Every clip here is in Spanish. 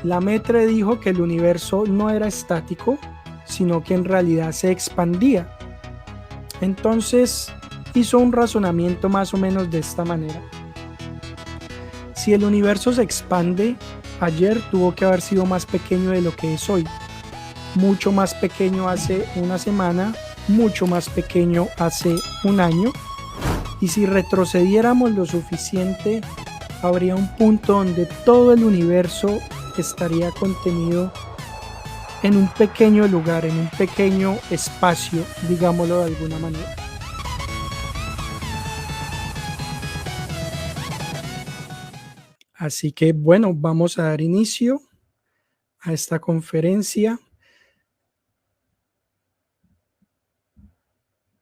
Lemaitre dijo que el universo no era estático, sino que en realidad se expandía. Entonces hizo un razonamiento más o menos de esta manera. Si el universo se expande, ayer tuvo que haber sido más pequeño de lo que es hoy. Mucho más pequeño hace una semana, mucho más pequeño hace un año. Y si retrocediéramos lo suficiente, habría un punto donde todo el universo estaría contenido en un pequeño lugar, en un pequeño espacio, digámoslo de alguna manera. Así que bueno, vamos a dar inicio a esta conferencia.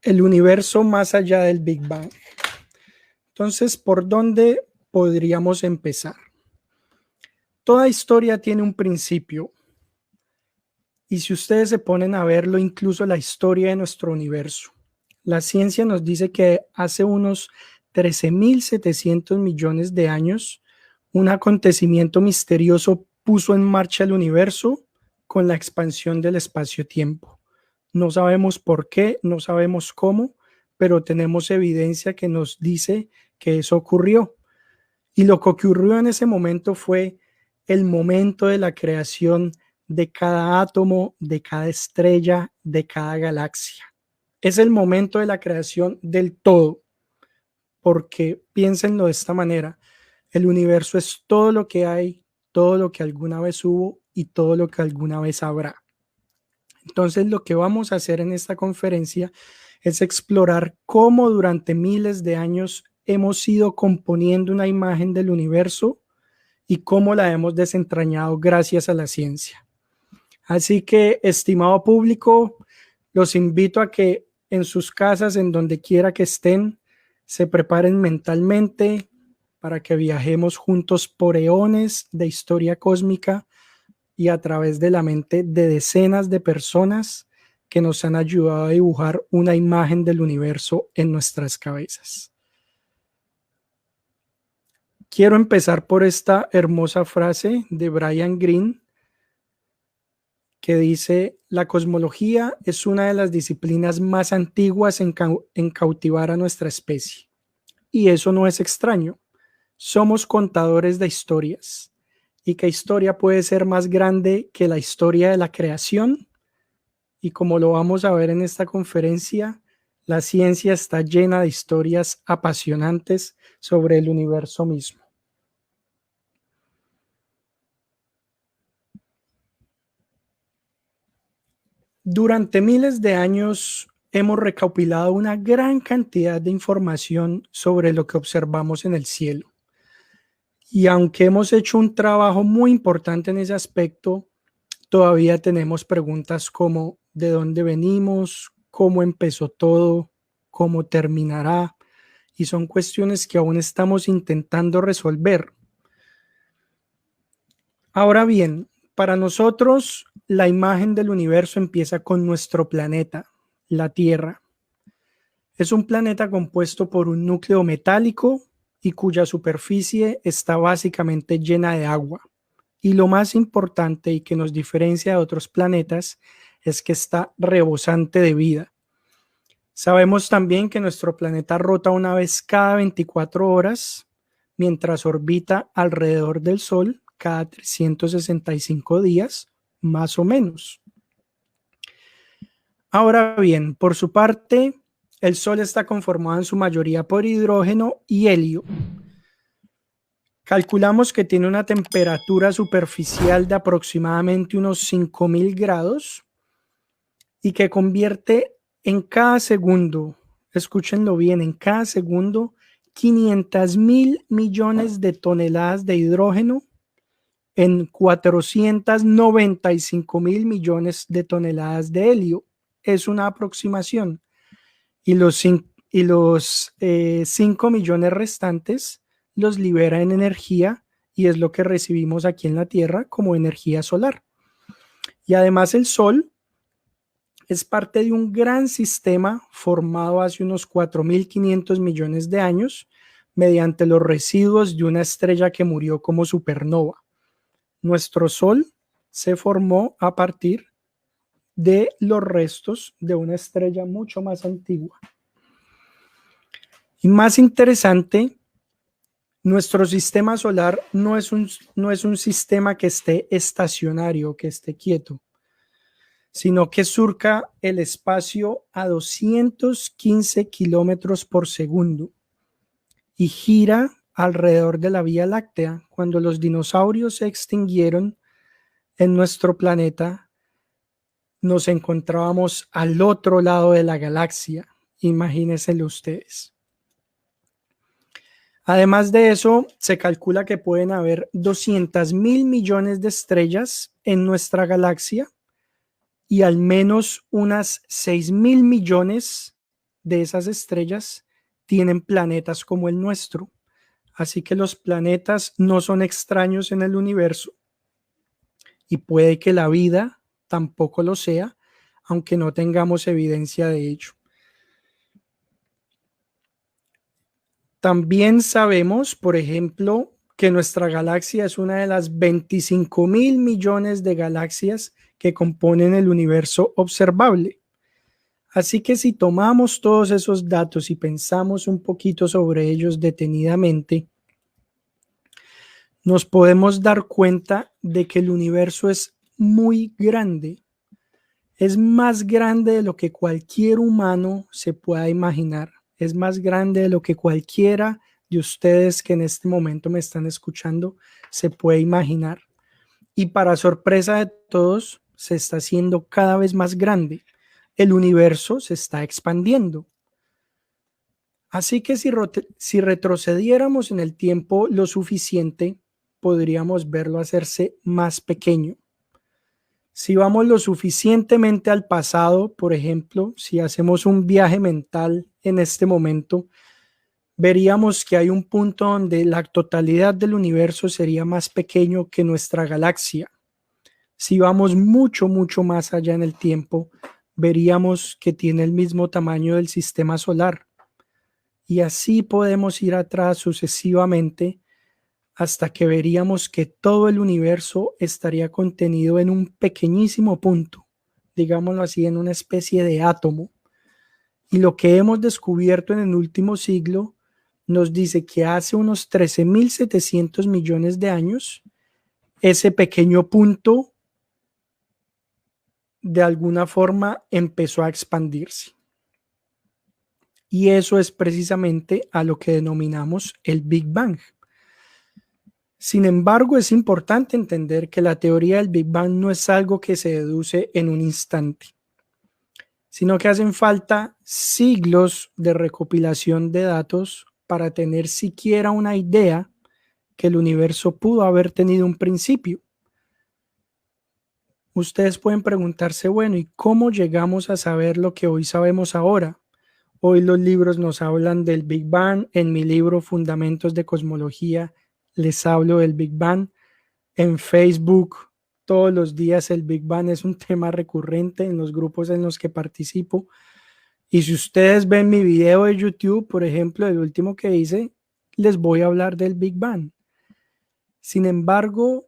El universo más allá del Big Bang. Entonces, ¿por dónde podríamos empezar? Toda historia tiene un principio. Y si ustedes se ponen a verlo, incluso la historia de nuestro universo, la ciencia nos dice que hace unos 13.700 millones de años, un acontecimiento misterioso puso en marcha el universo con la expansión del espacio-tiempo. No sabemos por qué, no sabemos cómo, pero tenemos evidencia que nos dice que eso ocurrió. Y lo que ocurrió en ese momento fue el momento de la creación de cada átomo, de cada estrella, de cada galaxia. Es el momento de la creación del todo, porque piénsenlo de esta manera, el universo es todo lo que hay, todo lo que alguna vez hubo y todo lo que alguna vez habrá. Entonces, lo que vamos a hacer en esta conferencia es explorar cómo durante miles de años hemos ido componiendo una imagen del universo y cómo la hemos desentrañado gracias a la ciencia. Así que, estimado público, los invito a que en sus casas, en donde quiera que estén, se preparen mentalmente para que viajemos juntos por eones de historia cósmica y a través de la mente de decenas de personas que nos han ayudado a dibujar una imagen del universo en nuestras cabezas. Quiero empezar por esta hermosa frase de Brian Greene que dice: la cosmología es una de las disciplinas más antiguas en cautivar a nuestra especie. Y eso no es extraño. Somos contadores de historias. ¿Y qué historia puede ser más grande que la historia de la creación? Y como lo vamos a ver en esta conferencia, la ciencia está llena de historias apasionantes sobre el universo mismo. Durante miles de años hemos recopilado una gran cantidad de información sobre lo que observamos en el cielo. Y aunque hemos hecho un trabajo muy importante en ese aspecto, todavía tenemos preguntas como ¿de dónde venimos? ¿Cómo empezó todo? ¿Cómo terminará? Y son cuestiones que aún estamos intentando resolver. Ahora bien, para nosotros la imagen del universo empieza con nuestro planeta, la Tierra. Es un planeta compuesto por un núcleo metálico y cuya superficie está básicamente llena de agua. Y lo más importante y que nos diferencia de otros planetas es que está rebosante de vida. Sabemos también que nuestro planeta rota una vez cada 24 horas, mientras orbita alrededor del Sol cada 365 días, más o menos. Ahora bien, por su parte, el Sol está conformado en su mayoría por hidrógeno y helio. Calculamos que tiene una temperatura superficial de aproximadamente unos 5.000 grados y que convierte en cada segundo, escúchenlo bien, en cada segundo 500.000 millones de toneladas de hidrógeno en 495.000 millones de toneladas de helio. Es una aproximación. Y los 5 millones restantes los libera en energía y es lo que recibimos aquí en la Tierra como energía solar. Y además el Sol es parte de un gran sistema formado hace unos 4.500 millones de años mediante los residuos de una estrella que murió como supernova. Nuestro Sol se formó a partir de los restos de una estrella mucho más antigua. Y más interesante, nuestro sistema solar no es un sistema que esté estacionario, que esté quieto, sino que surca el espacio a 215 kilómetros por segundo y gira alrededor de la Vía Láctea. Cuando los dinosaurios se extinguieron en nuestro planeta, nos encontrábamos al otro lado de la galaxia. Imagínenselo ustedes. Además de eso, se calcula que pueden haber 200.000 millones de estrellas en nuestra galaxia y al menos unas 6.000 millones de esas estrellas tienen planetas como el nuestro. Así que los planetas no son extraños en el universo y puede que la vida tampoco lo sea, aunque no tengamos evidencia de ello. También sabemos, por ejemplo, que nuestra galaxia es una de las 25.000 millones de galaxias que componen el universo observable. Así que si tomamos todos esos datos y pensamos un poquito sobre ellos detenidamente, nos podemos dar cuenta de que el universo es muy grande. Es más grande de lo que cualquier humano se pueda imaginar. Es más grande de lo que cualquiera de ustedes que en este momento me están escuchando se puede imaginar. Y para sorpresa de todos, se está haciendo cada vez más grande. El universo se está expandiendo. Así que si retrocediéramos en el tiempo lo suficiente, podríamos verlo hacerse más pequeño. Si vamos lo suficientemente al pasado, por ejemplo, si hacemos un viaje mental en este momento, veríamos que hay un punto donde la totalidad del universo sería más pequeño que nuestra galaxia. Si vamos mucho, mucho más allá en el tiempo, veríamos que tiene el mismo tamaño del sistema solar. Y así podemos ir atrás sucesivamente hasta que veríamos que todo el universo estaría contenido en un pequeñísimo punto, digámoslo así, en una especie de átomo. Y lo que hemos descubierto en el último siglo nos dice que hace unos 13.700 millones de años, ese pequeño punto de alguna forma empezó a expandirse. Y eso es precisamente a lo que denominamos el Big Bang. Sin embargo, es importante entender que la teoría del Big Bang no es algo que se deduce en un instante, sino que hacen falta siglos de recopilación de datos para tener siquiera una idea que el universo pudo haber tenido un principio. Ustedes pueden preguntarse, bueno, ¿y cómo llegamos a saber lo que hoy sabemos ahora? Hoy los libros nos hablan del Big Bang. En mi libro Fundamentos de Cosmología les hablo del Big Bang. En Facebook todos los días el Big Bang es un tema recurrente en los grupos en los que participo. Y si ustedes ven mi video de YouTube, por ejemplo, el último que hice, les voy a hablar del Big Bang. Sin embargo,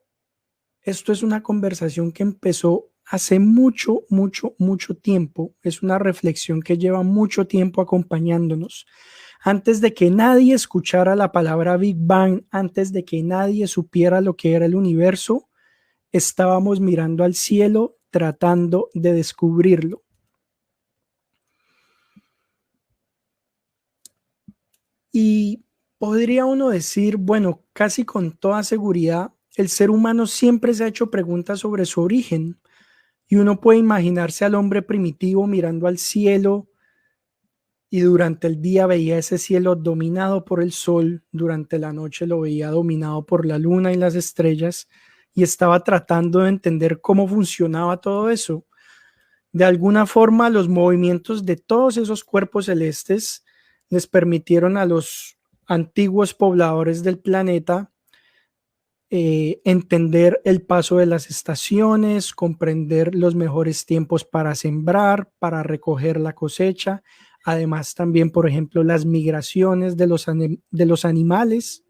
esto es una conversación que empezó hace mucho, mucho, mucho tiempo. Es una reflexión que lleva mucho tiempo acompañándonos. Antes de que nadie escuchara la palabra Big Bang, antes de que nadie supiera lo que era el universo, estábamos mirando al cielo tratando de descubrirlo. Y podría uno decir, bueno, casi con toda seguridad, el ser humano siempre se ha hecho preguntas sobre su origen. Y uno puede imaginarse al hombre primitivo mirando al cielo y durante el día veía ese cielo dominado por el sol, durante la noche lo veía dominado por la luna y las estrellas y estaba tratando de entender cómo funcionaba todo eso. De alguna forma, los movimientos de todos esos cuerpos celestes les permitieron a los antiguos pobladores del planeta entender el paso de las estaciones, comprender los mejores tiempos para sembrar, para recoger la cosecha, además también, por ejemplo, las migraciones de los animales.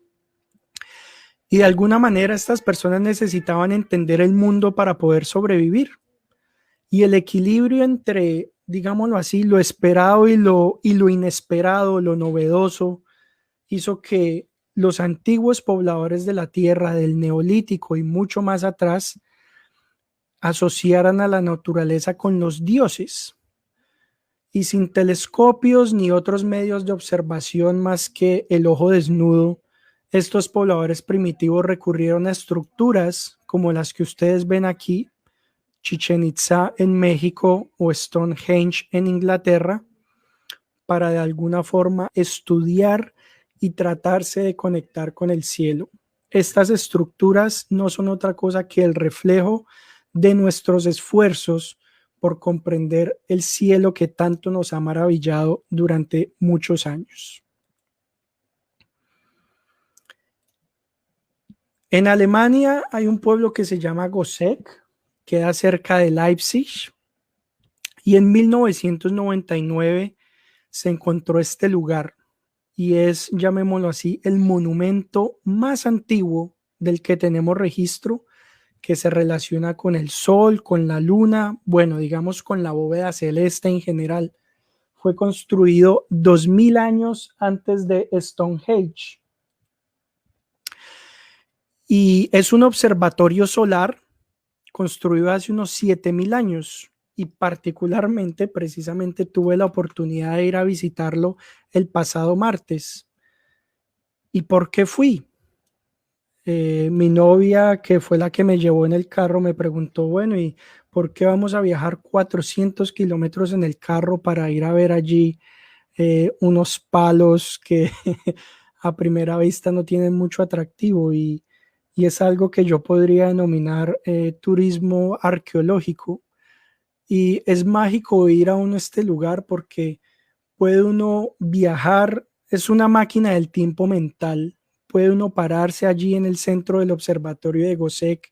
Y de alguna manera estas personas necesitaban entender el mundo para poder sobrevivir. Y el equilibrio entre, digámoslo así, lo esperado y lo inesperado, lo novedoso, hizo que los antiguos pobladores de la tierra, del Neolítico y mucho más atrás, asociaran a la naturaleza con los dioses. Y sin telescopios ni otros medios de observación más que el ojo desnudo, estos pobladores primitivos recurrieron a estructuras como las que ustedes ven aquí, Chichén Itzá en México o Stonehenge en Inglaterra, para de alguna forma estudiar y tratarse de conectar con el cielo. Estas estructuras no son otra cosa que el reflejo de nuestros esfuerzos por comprender el cielo que tanto nos ha maravillado durante muchos años. En Alemania hay un pueblo que se llama Goseck, queda cerca de Leipzig, y en 1999 se encontró este lugar y es, llamémoslo así, el monumento más antiguo del que tenemos registro, que se relaciona con el sol, con la luna, bueno, digamos con la bóveda celeste en general. Fue construido 2000 años antes de Stonehenge y es un observatorio solar construido hace unos 7000 años y particularmente, precisamente tuve la oportunidad de ir a visitarlo el pasado martes. ¿Y por qué fui? Mi novia, que fue la que me llevó en el carro, me preguntó, bueno, ¿y por qué vamos a viajar 400 kilómetros en el carro para ir a ver allí unos palos que a primera vista no tienen mucho atractivo? Y es algo que yo podría denominar turismo arqueológico. Y es mágico ir a uno a este lugar porque puede uno viajar, es una máquina del tiempo mental. Puede uno pararse allí en el centro del observatorio de Goseck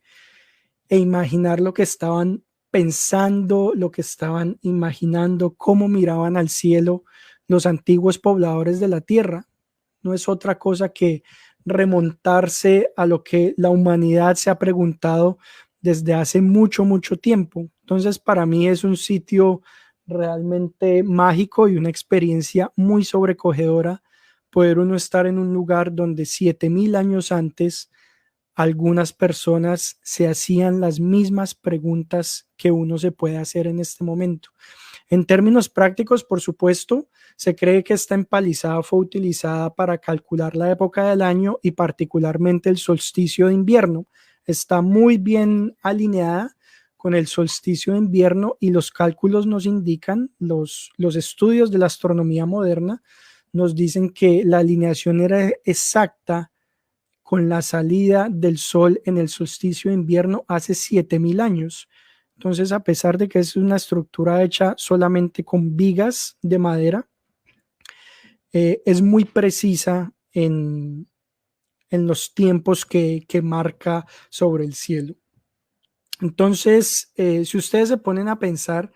e imaginar lo que estaban pensando, lo que estaban imaginando, cómo miraban al cielo los antiguos pobladores de la tierra. No es otra cosa que remontarse a lo que la humanidad se ha preguntado desde hace mucho, mucho tiempo. Entonces, para mí es un sitio realmente mágico y una experiencia muy sobrecogedora poder uno estar en un lugar donde 7000 años antes algunas personas se hacían las mismas preguntas que uno se puede hacer en este momento. En términos prácticos, por supuesto, se cree que esta empalizada fue utilizada para calcular la época del año y particularmente el solsticio de invierno. Está muy bien alineada con el solsticio de invierno y los cálculos nos indican, los estudios de la astronomía moderna nos dicen que la alineación era exacta con la salida del sol en el solsticio de invierno hace 7000 años. Entonces, a pesar de que es una estructura hecha solamente con vigas de madera, es muy precisa en los tiempos que marca sobre el cielo. Entonces, si ustedes se ponen a pensar,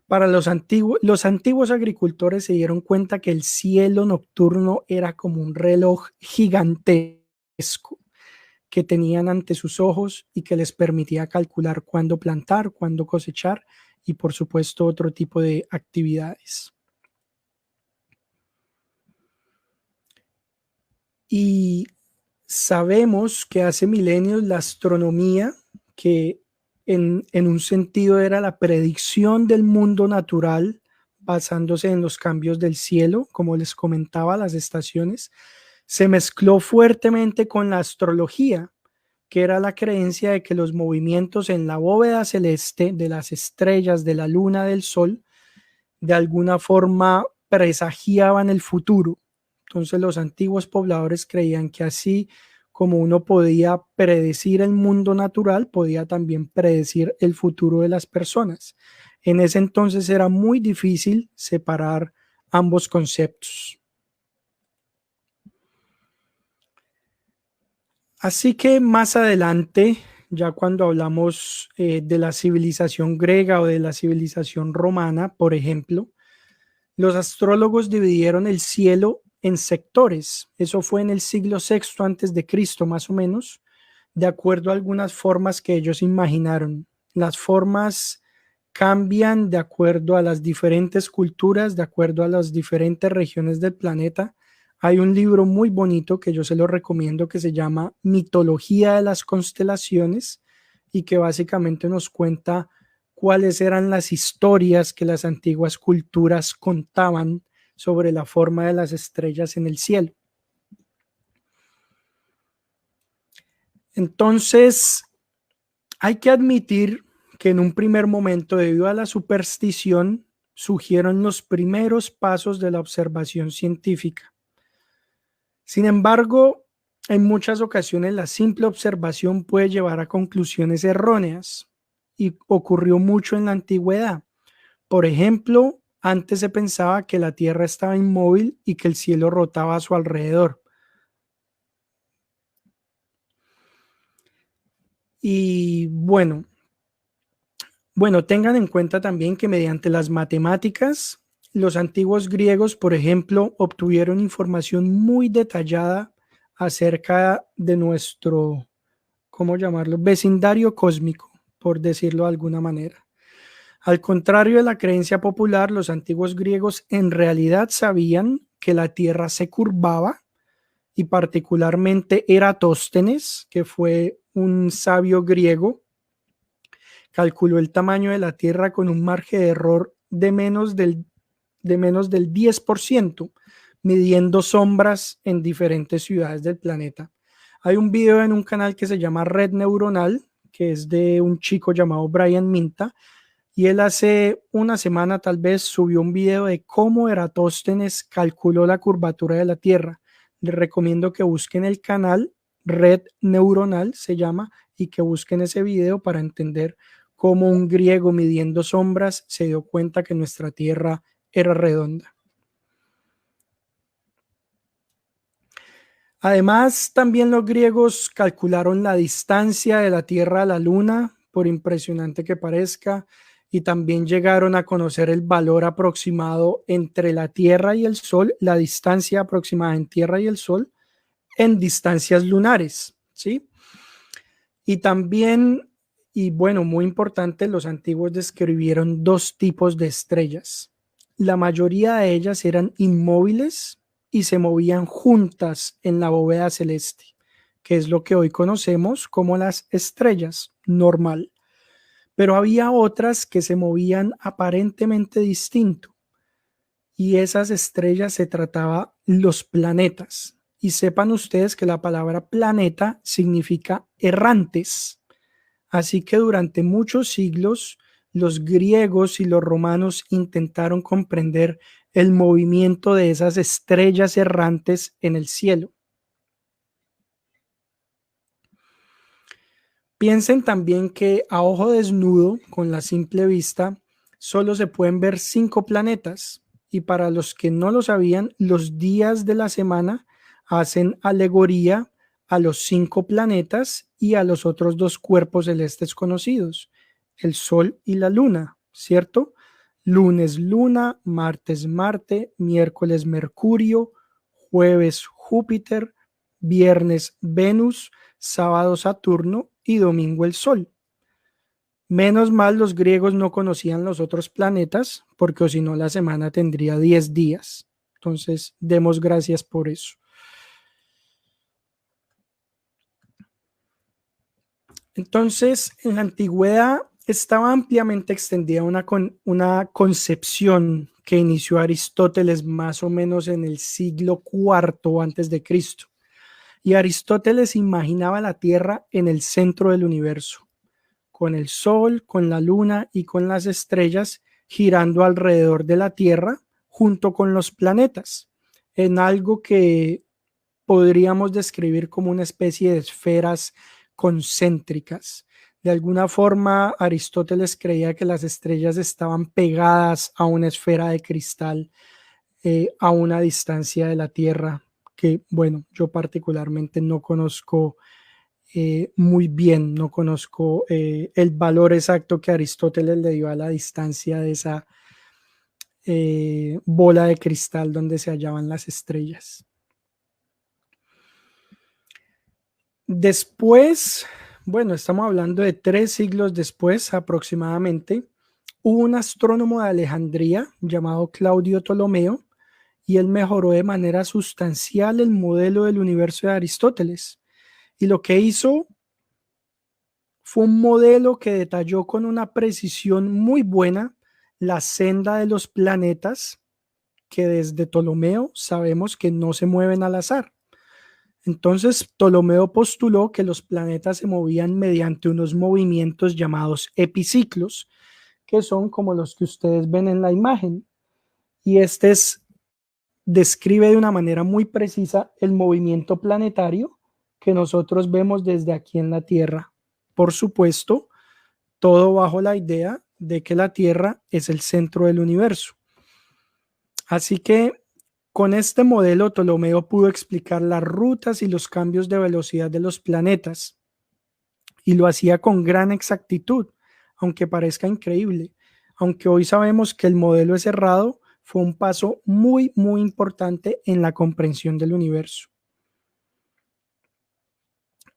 para los antiguos agricultores se dieron cuenta que el cielo nocturno era como un reloj gigantesco que tenían ante sus ojos y que les permitía calcular cuándo plantar, cuándo cosechar y por supuesto otro tipo de actividades. Y sabemos que hace milenios la astronomía, que en un sentido era la predicción del mundo natural basándose en los cambios del cielo, como les comentaba, las estaciones, se mezcló fuertemente con la astrología, que era la creencia de que los movimientos en la bóveda celeste de las estrellas, de la luna, del sol, de alguna forma presagiaban el futuro. Entonces los antiguos pobladores creían que así como uno podía predecir el mundo natural, podía también predecir el futuro de las personas. En ese entonces era muy difícil separar ambos conceptos. Así que más adelante, ya cuando hablamos de la civilización griega o de la civilización romana, por ejemplo, los astrólogos dividieron el cielo en sectores. Eso fue en el siglo VI antes de Cristo, más o menos, de acuerdo a algunas formas que ellos imaginaron. Las formas cambian de acuerdo a las diferentes culturas, de acuerdo a las diferentes regiones del planeta. Hay un libro muy bonito que yo se lo recomiendo que se llama Mitología de las Constelaciones y que básicamente nos cuenta cuáles eran las historias que las antiguas culturas contaban sobre la forma de las estrellas en el cielo. Entonces, hay que admitir que en un primer momento, debido a la superstición, surgieron los primeros pasos de la observación científica. Sin embargo, en muchas ocasiones la simple observación puede llevar a conclusiones erróneas y ocurrió mucho en la antigüedad. Por ejemplo, antes se pensaba que la Tierra estaba inmóvil y que el cielo rotaba a su alrededor. Y bueno, tengan en cuenta también que mediante las matemáticas, los antiguos griegos, por ejemplo, obtuvieron información muy detallada acerca de nuestro, ¿cómo llamarlo?, vecindario cósmico, por decirlo de alguna manera. Al contrario de la creencia popular, los antiguos griegos en realidad sabían que la Tierra se curvaba y particularmente Eratóstenes, que fue un sabio griego, calculó el tamaño de la Tierra con un margen de error de menos del 10%, midiendo sombras en diferentes ciudades del planeta. Hay un video en un canal que se llama Red Neuronal, que es de un chico llamado Brian Minta, y él hace una semana tal vez subió un video de cómo Eratóstenes calculó la curvatura de la Tierra. Les recomiendo que busquen el canal Red Neuronal, se llama, y que busquen ese video para entender cómo un griego midiendo sombras se dio cuenta que nuestra Tierra era redonda. Además, también los griegos calcularon la distancia de la Tierra a la Luna, por impresionante que parezca, y también llegaron a conocer el valor aproximado entre la Tierra y el Sol, la distancia aproximada en Tierra y el Sol, en distancias lunares, ¿sí? Y también, y bueno, muy importante, los antiguos describieron dos tipos de estrellas. La mayoría de ellas eran inmóviles y se movían juntas en la bóveda celeste, que es lo que hoy conocemos como las estrellas normal. Pero había otras que se movían aparentemente distinto y esas estrellas se trataba los planetas. Y sepan ustedes que la palabra planeta significa errantes. Así que durante muchos siglos los griegos y los romanos intentaron comprender el movimiento de esas estrellas errantes en el cielo. Piensen también que a ojo desnudo, con la simple vista, solo se pueden ver 5 planetas. Y para los que no lo sabían, los días de la semana hacen alegoría a los 5 planetas y a los otros 2 cuerpos celestes conocidos, el Sol y la Luna, ¿cierto? Lunes Luna, martes Marte, miércoles Mercurio, jueves Júpiter, viernes Venus, sábado Saturno y domingo el Sol. Menos mal los griegos no conocían los otros planetas, porque si no la semana tendría 10 días. Entonces, demos gracias por eso. Entonces, en la antigüedad estaba ampliamente extendida una concepción que inició Aristóteles más o menos en el siglo IV antes de Cristo. Y Aristóteles imaginaba la Tierra en el centro del universo, con el Sol, con la Luna y con las estrellas girando alrededor de la Tierra junto con los planetas, en algo que podríamos describir como una especie de esferas concéntricas. De alguna forma, Aristóteles creía que las estrellas estaban pegadas a una esfera de cristal a una distancia de la Tierra, que bueno, yo particularmente no conozco muy bien, no conozco el valor exacto que Aristóteles le dio a la distancia de esa bola de cristal donde se hallaban las estrellas. Después, bueno, estamos hablando de 3 siglos después aproximadamente, hubo un astrónomo de Alejandría llamado Claudio Ptolomeo y él mejoró de manera sustancial el modelo del universo de Aristóteles. Y lo que hizo fue un modelo que detalló con una precisión muy buena la senda de los planetas que desde Ptolomeo sabemos que no se mueven al azar. Entonces, Ptolomeo postuló que los planetas se movían mediante unos movimientos llamados epiciclos, que son como los que ustedes ven en la imagen. Y describe de una manera muy precisa el movimiento planetario que nosotros vemos desde aquí en la Tierra. Por supuesto, todo bajo la idea de que la Tierra es el centro del universo. Así que con este modelo, Ptolomeo pudo explicar las rutas y los cambios de velocidad de los planetas y lo hacía con gran exactitud, aunque parezca increíble. Aunque hoy sabemos que el modelo es errado, fue un paso muy, muy importante en la comprensión del universo.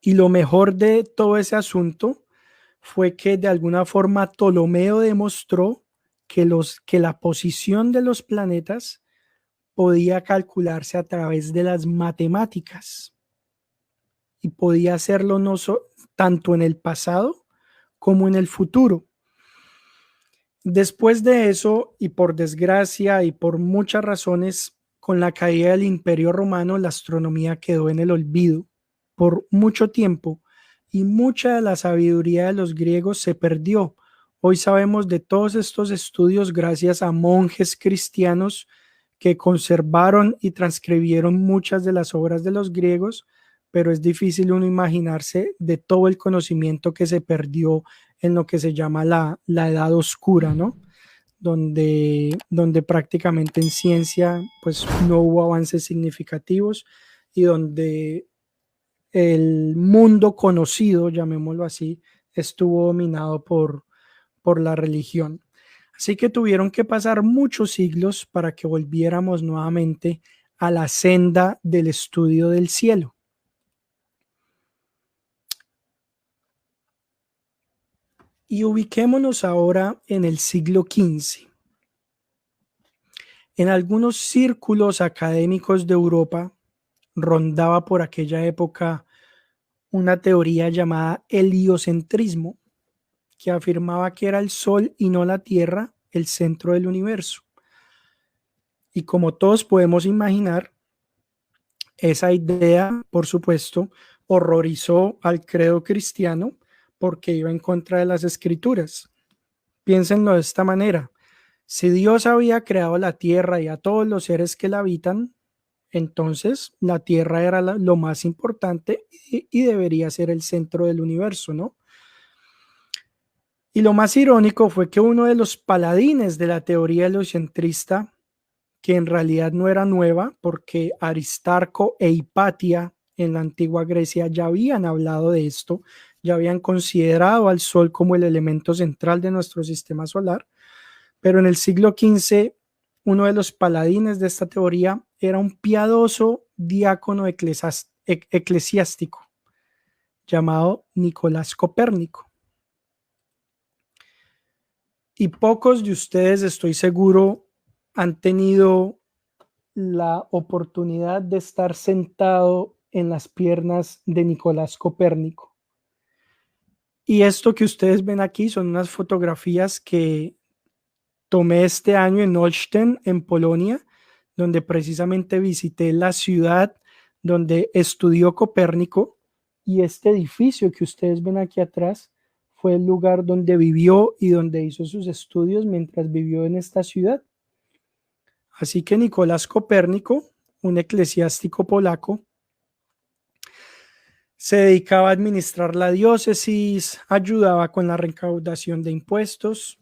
Y lo mejor de todo ese asunto fue que de alguna forma Ptolomeo demostró que la posición de los planetas podía calcularse a través de las matemáticas y podía hacerlo tanto en el pasado como en el futuro. Después de eso, y por desgracia y por muchas razones, con la caída del Imperio Romano, la astronomía quedó en el olvido por mucho tiempo y mucha de la sabiduría de los griegos se perdió. Hoy sabemos de todos estos estudios gracias a monjes cristianos que conservaron y transcribieron muchas de las obras de los griegos, pero es difícil uno imaginarse de todo el conocimiento que se perdió en lo que se llama la edad oscura, ¿no? Donde prácticamente en ciencia pues no hubo avances significativos y donde el mundo conocido, llamémoslo así, estuvo dominado por la religión. Así que tuvieron que pasar muchos siglos para que volviéramos nuevamente a la senda del estudio del cielo. Y ubiquémonos ahora en el siglo XV. En algunos círculos académicos de Europa rondaba por aquella época una teoría llamada heliocentrismo, que afirmaba que era el Sol y no la Tierra el centro del universo. Y como todos podemos imaginar, esa idea, por supuesto, horrorizó al credo cristiano porque iba en contra de las escrituras. Piénsenlo de esta manera. Si Dios había creado la tierra y a todos los seres que la habitan, entonces la tierra era lo más importante y debería ser el centro del universo, ¿no? Y lo más irónico fue que uno de los paladines de la teoría heliocentrista, que en realidad no era nueva, porque Aristarco e Hipatia en la antigua Grecia ya habían hablado de esto, ya habían considerado al Sol como el elemento central de nuestro sistema solar, pero en el siglo XV, uno de los paladines de esta teoría era un piadoso diácono eclesiástico llamado Nicolás Copérnico. Y pocos de ustedes, estoy seguro, han tenido la oportunidad de estar sentado en las piernas de Nicolás Copérnico. Y esto que ustedes ven aquí son unas fotografías que tomé este año en Olsztyn, en Polonia, donde precisamente visité la ciudad donde estudió Copérnico, y este edificio que ustedes ven aquí atrás fue el lugar donde vivió y donde hizo sus estudios mientras vivió en esta ciudad. Así que Nicolás Copérnico, un eclesiástico polaco, se dedicaba a administrar la diócesis, ayudaba con la recaudación de impuestos.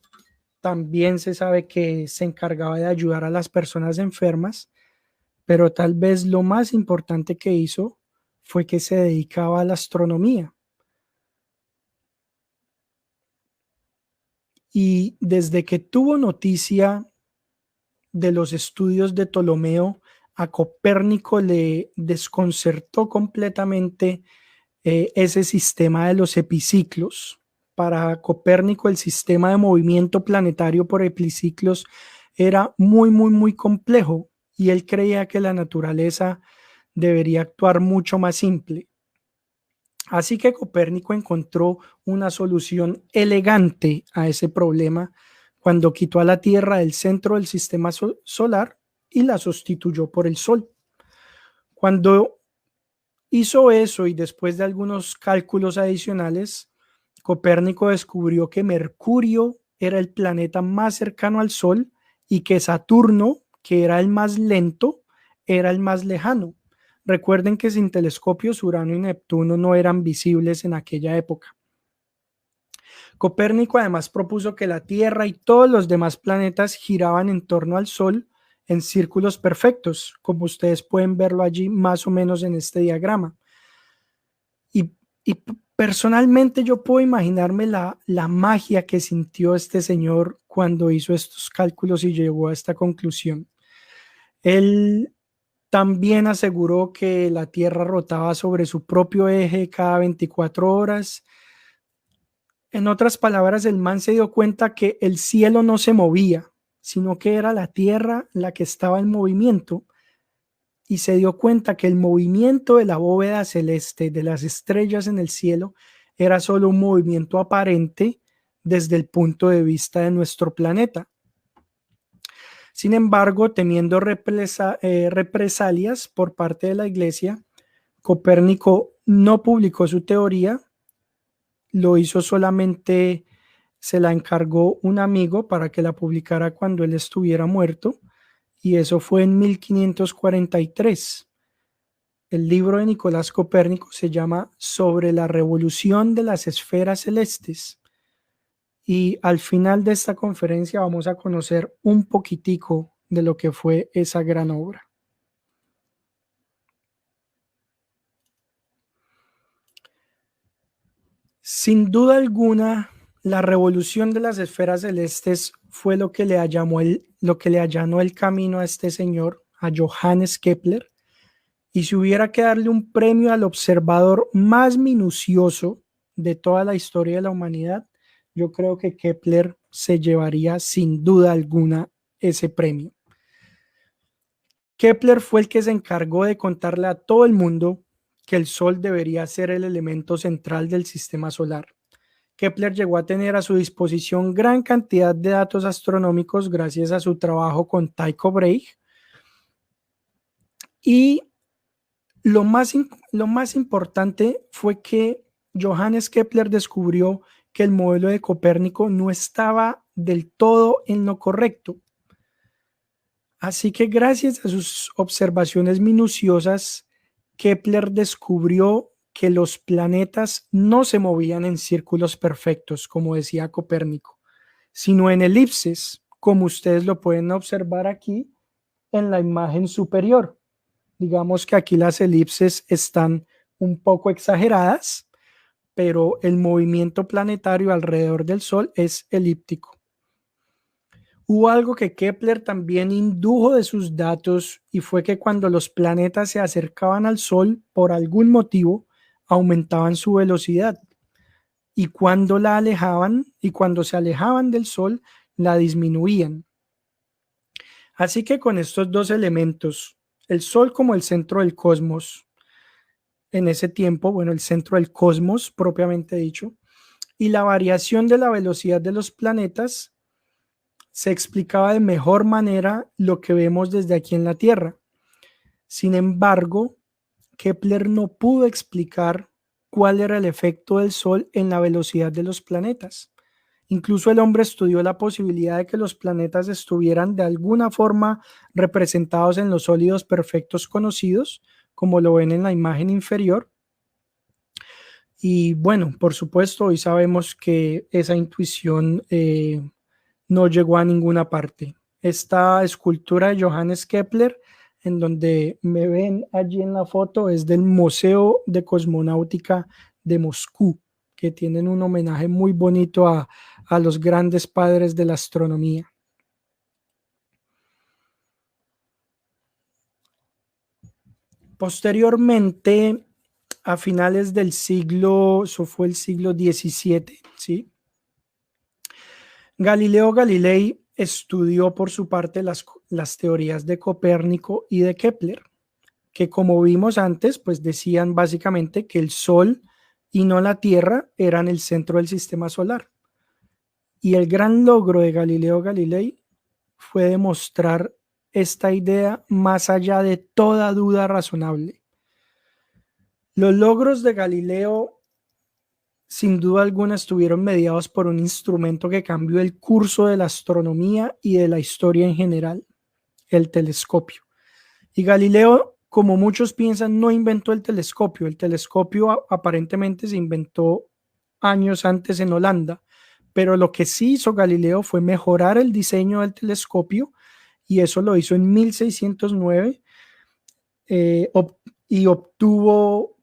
También se sabe que se encargaba de ayudar a las personas enfermas, pero tal vez lo más importante que hizo fue que se dedicaba a la astronomía. Y desde que tuvo noticia de los estudios de Ptolomeo, a Copérnico le desconcertó completamente ese sistema de los epiciclos. Para Copérnico, el sistema de movimiento planetario por epiciclos era muy, muy, muy complejo y él creía que la naturaleza debería actuar mucho más simple. Así que Copérnico encontró una solución elegante a ese problema cuando quitó a la Tierra del centro del sistema solar y la sustituyó por el Sol. Cuando hizo eso y después de algunos cálculos adicionales, Copérnico descubrió que Mercurio era el planeta más cercano al Sol y que Saturno, que era el más lento, era el más lejano. Recuerden que sin telescopios Urano y Neptuno no eran visibles en aquella época. Copérnico además propuso que la Tierra y todos los demás planetas giraban en torno al Sol en círculos perfectos, como ustedes pueden verlo allí más o menos en este diagrama. Y personalmente yo puedo imaginarme la magia que sintió este señor cuando hizo estos cálculos y llegó a esta conclusión. Él también aseguró que la Tierra rotaba sobre su propio eje cada 24 horas. En otras palabras, el man se dio cuenta que el cielo no se movía, sino que era la Tierra la que estaba en movimiento, y se dio cuenta que el movimiento de la bóveda celeste, de las estrellas en el cielo, era solo un movimiento aparente desde el punto de vista de nuestro planeta. Sin embargo, temiendo represalias por parte de la Iglesia, Copérnico no publicó su teoría, lo hizo solamente, se la encargó un amigo para que la publicara cuando él estuviera muerto, y eso fue en 1543. El libro de Nicolás Copérnico se llama Sobre la revolución de las esferas celestes. Y al final de esta conferencia vamos a conocer un poquitico de lo que fue esa gran obra. Sin duda alguna, la revolución de las esferas celestes fue lo que le allanó el camino a este señor, a Johannes Kepler. Y si hubiera que darle un premio al observador más minucioso de toda la historia de la humanidad, yo creo que Kepler se llevaría sin duda alguna ese premio. Kepler fue el que se encargó de contarle a todo el mundo que el Sol debería ser el elemento central del sistema solar. Kepler llegó a tener a su disposición gran cantidad de datos astronómicos gracias a su trabajo con Tycho Brahe, y lo más importante fue que Johannes Kepler descubrió que el modelo de Copérnico no estaba del todo en lo correcto. Así que gracias a sus observaciones minuciosas, Kepler descubrió que los planetas no se movían en círculos perfectos, como decía Copérnico, sino en elipses, como ustedes lo pueden observar aquí en la imagen superior. Digamos que aquí las elipses están un poco exageradas, pero el movimiento planetario alrededor del Sol es elíptico. Hubo algo que Kepler también indujo de sus datos, y fue que cuando los planetas se acercaban al Sol, por algún motivo, aumentaban su velocidad. Y cuando se alejaban del Sol, la disminuían. Así que con estos dos elementos, el Sol como el centro del cosmos, en ese tiempo, bueno, el centro del cosmos propiamente dicho, y la variación de la velocidad de los planetas, se explicaba de mejor manera lo que vemos desde aquí en la Tierra. Sin embargo, Kepler no pudo explicar cuál era el efecto del Sol en la velocidad de los planetas. Incluso el hombre estudió la posibilidad de que los planetas estuvieran de alguna forma representados en los sólidos perfectos conocidos, como lo ven en la imagen inferior. Y bueno, por supuesto, hoy sabemos que esa intuición no llegó a ninguna parte. Esta escultura de Johannes Kepler, en donde me ven allí en la foto, es del Museo de Cosmonáutica de Moscú, que tienen un homenaje muy bonito a los grandes padres de la astronomía. Posteriormente, a finales del siglo, eso fue el siglo XVII, ¿sí? Galileo Galilei estudió por su parte las teorías de Copérnico y de Kepler, que como vimos antes, pues decían básicamente que el Sol y no la Tierra eran el centro del sistema solar. Y el gran logro de Galileo Galilei fue demostrar esta idea más allá de toda duda razonable. Los logros de Galileo, sin duda alguna, estuvieron mediados por un instrumento que cambió el curso de la astronomía y de la historia en general, el telescopio. Y Galileo, como muchos piensan, no inventó el telescopio. El telescopio aparentemente se inventó años antes en Holanda, pero lo que sí hizo Galileo fue mejorar el diseño del telescopio, y eso lo hizo en 1609, y obtuvo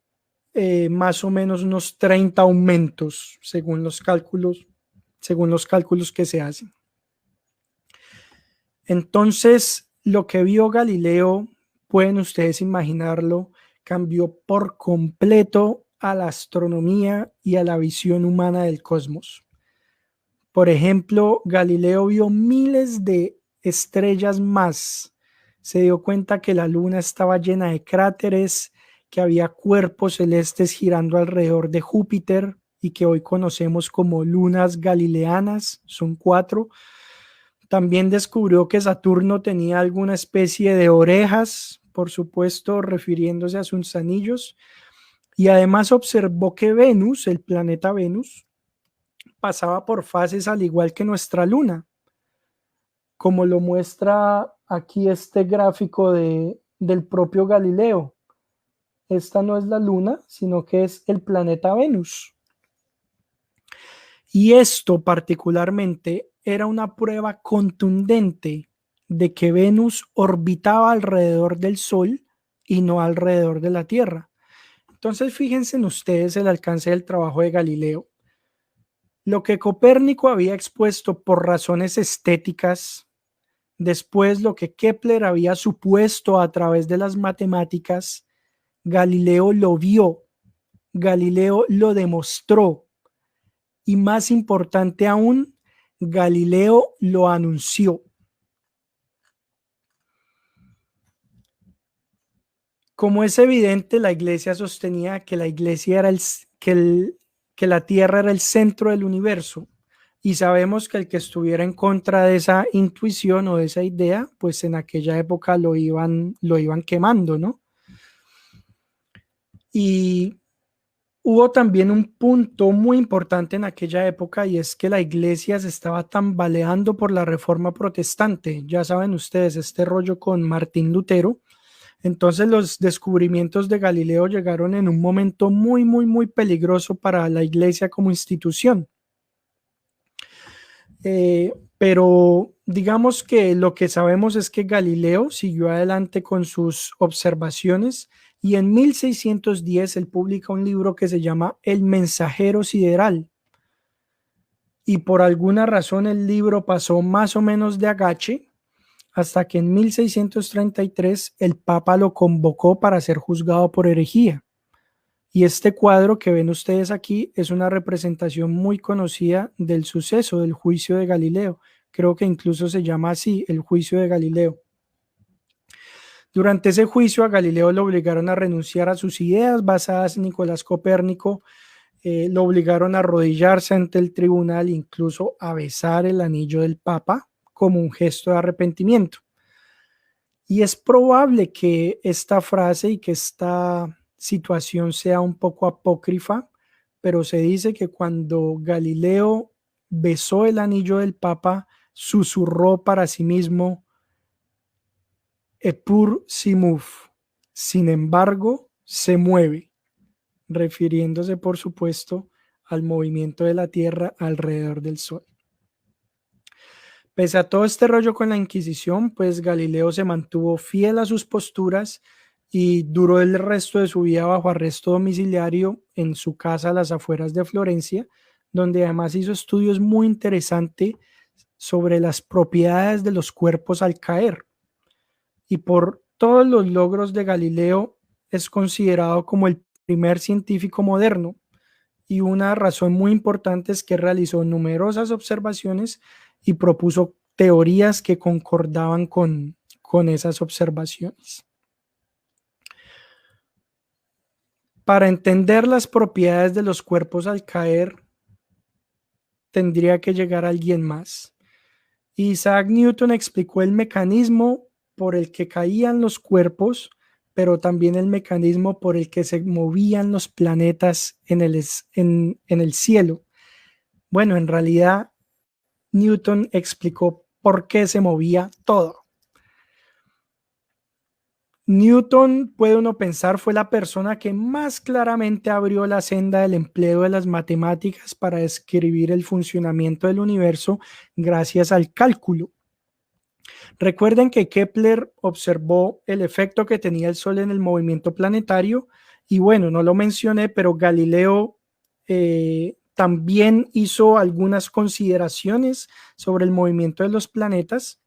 más o menos unos 30 aumentos según los cálculos que se hacen. Entonces, lo que vio Galileo, pueden ustedes imaginarlo, cambió por completo a la astronomía y a la visión humana del cosmos. Por ejemplo, Galileo vio miles de estrellas más. Se dio cuenta que la luna estaba llena de cráteres, que había cuerpos celestes girando alrededor de Júpiter y que hoy conocemos como lunas galileanas, son 4. También descubrió que Saturno tenía alguna especie de orejas, por supuesto refiriéndose a sus anillos, y además observó que Venus, el planeta Venus, pasaba por fases al igual que nuestra luna, como lo muestra aquí este gráfico del propio Galileo. Esta no es la luna, sino que es el planeta Venus. Y esto particularmente era una prueba contundente de que Venus orbitaba alrededor del Sol y no alrededor de la Tierra. Entonces, fíjense en ustedes el alcance del trabajo de Galileo. Lo que Copérnico había expuesto por razones estéticas, después lo que Kepler había supuesto a través de las matemáticas, Galileo lo vio, Galileo lo demostró, y más importante aún, Galileo lo anunció. Como es evidente, la Iglesia sostenía que la Iglesia era que la Tierra era el centro del universo, y sabemos que el que estuviera en contra de esa intuición o de esa idea, pues en aquella época lo iban quemando, ¿no? Y hubo también un punto muy importante en aquella época, y es que la iglesia se estaba tambaleando por la reforma protestante. Ya saben ustedes, este rollo con Martín Lutero. Entonces los descubrimientos de Galileo llegaron en un momento muy, muy, muy peligroso para la iglesia como institución. Pero digamos que lo que sabemos es que Galileo siguió adelante con sus observaciones, y en 1610 él publica un libro que se llama El Mensajero Sideral, y por alguna razón el libro pasó más o menos de agache hasta que en 1633 el Papa lo convocó para ser juzgado por herejía. Y este cuadro que ven ustedes aquí es una representación muy conocida del suceso del juicio de Galileo. Creo que incluso se llama así, el juicio de Galileo. Durante ese juicio a Galileo lo obligaron a renunciar a sus ideas basadas en Nicolás Copérnico, lo obligaron a arrodillarse ante el tribunal, incluso a besar el anillo del Papa como un gesto de arrepentimiento. Y es probable que esta frase y que esta situación sea un poco apócrifa, pero se dice que cuando Galileo besó el anillo del Papa, susurró para sí mismo: Eppur si muove, sin embargo, se mueve, refiriéndose por supuesto al movimiento de la Tierra alrededor del Sol. Pese a todo este rollo con la Inquisición, pues Galileo se mantuvo fiel a sus posturas y duró el resto de su vida bajo arresto domiciliario en su casa a las afueras de Florencia, donde además hizo estudios muy interesantes sobre las propiedades de los cuerpos al caer. Y por todos los logros de Galileo es considerado como el primer científico moderno. Y una razón muy importante es que realizó numerosas observaciones y propuso teorías que concordaban con esas observaciones. Para entender las propiedades de los cuerpos al caer, tendría que llegar alguien más. Isaac Newton explicó el mecanismo por el que caían los cuerpos, pero también el mecanismo por el que se movían los planetas en el cielo. Bueno, en realidad Newton explicó por qué se movía todo. Newton, puede uno pensar, fue la persona que más claramente abrió la senda del empleo de las matemáticas para describir el funcionamiento del universo gracias al cálculo. Recuerden que Kepler observó el efecto que tenía el Sol en el movimiento planetario y bueno, no lo mencioné, pero Galileo también hizo algunas consideraciones sobre el movimiento de los planetas.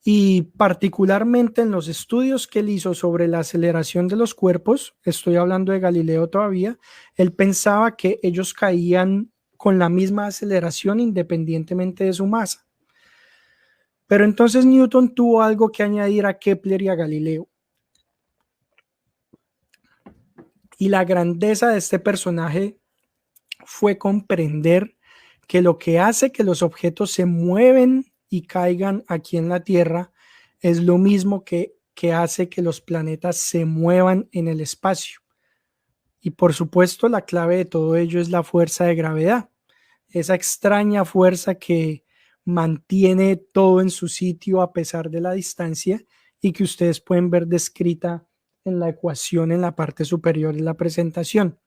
Y particularmente en los estudios que él hizo sobre la aceleración de los cuerpos, estoy hablando de Galileo todavía, él pensaba que ellos caían con la misma aceleración independientemente de su masa. Pero entonces Newton tuvo algo que añadir a Kepler y a Galileo. Y la grandeza de este personaje fue comprender que lo que hace que los objetos se mueven y caigan aquí en la Tierra es lo mismo que hace que los planetas se muevan en el espacio. Y por supuesto, la clave de todo ello es la fuerza de gravedad, esa extraña fuerza que mantiene todo en su sitio a pesar de la distancia y que ustedes pueden ver descrita en la ecuación en la parte superior de la presentación.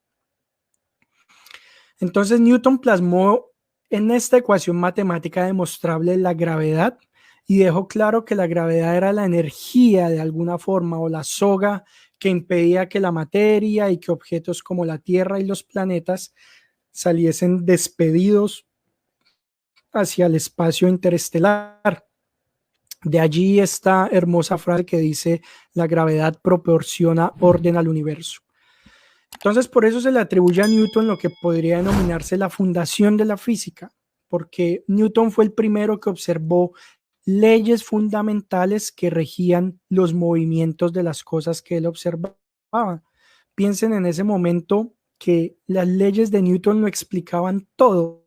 Entonces Newton plasmó en esta ecuación matemática demostrable la gravedad y dejó claro que la gravedad era la energía de alguna forma o la soga que impedía que la materia y que objetos como la Tierra y los planetas saliesen despedidos hacia el espacio interestelar. De allí esta hermosa frase que dice: la gravedad proporciona orden al universo. Entonces, por eso se le atribuye a Newton lo que podría denominarse la fundación de la física, porque Newton fue el primero que observó leyes fundamentales que regían los movimientos de las cosas que él observaba. Piensen en ese momento que las leyes de Newton lo explicaban todo,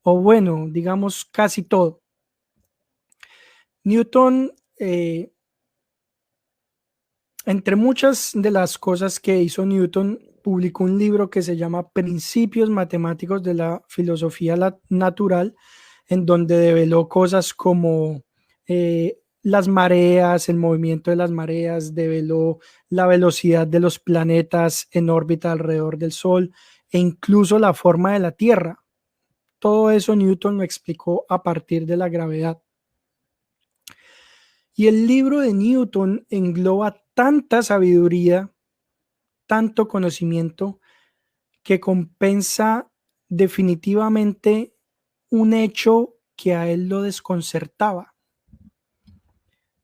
o bueno, digamos casi todo. Newton, entre muchas de las cosas que hizo Newton, publicó un libro que se llama Principios Matemáticos de la Filosofía Natural, en donde develó cosas como las mareas, el movimiento de las mareas, develó la velocidad de los planetas en órbita alrededor del Sol e incluso la forma de la Tierra. Todo eso Newton lo explicó a partir de la gravedad. Y el libro de Newton engloba tanta sabiduría, tanto conocimiento, que compensa definitivamente un hecho que a él lo desconcertaba.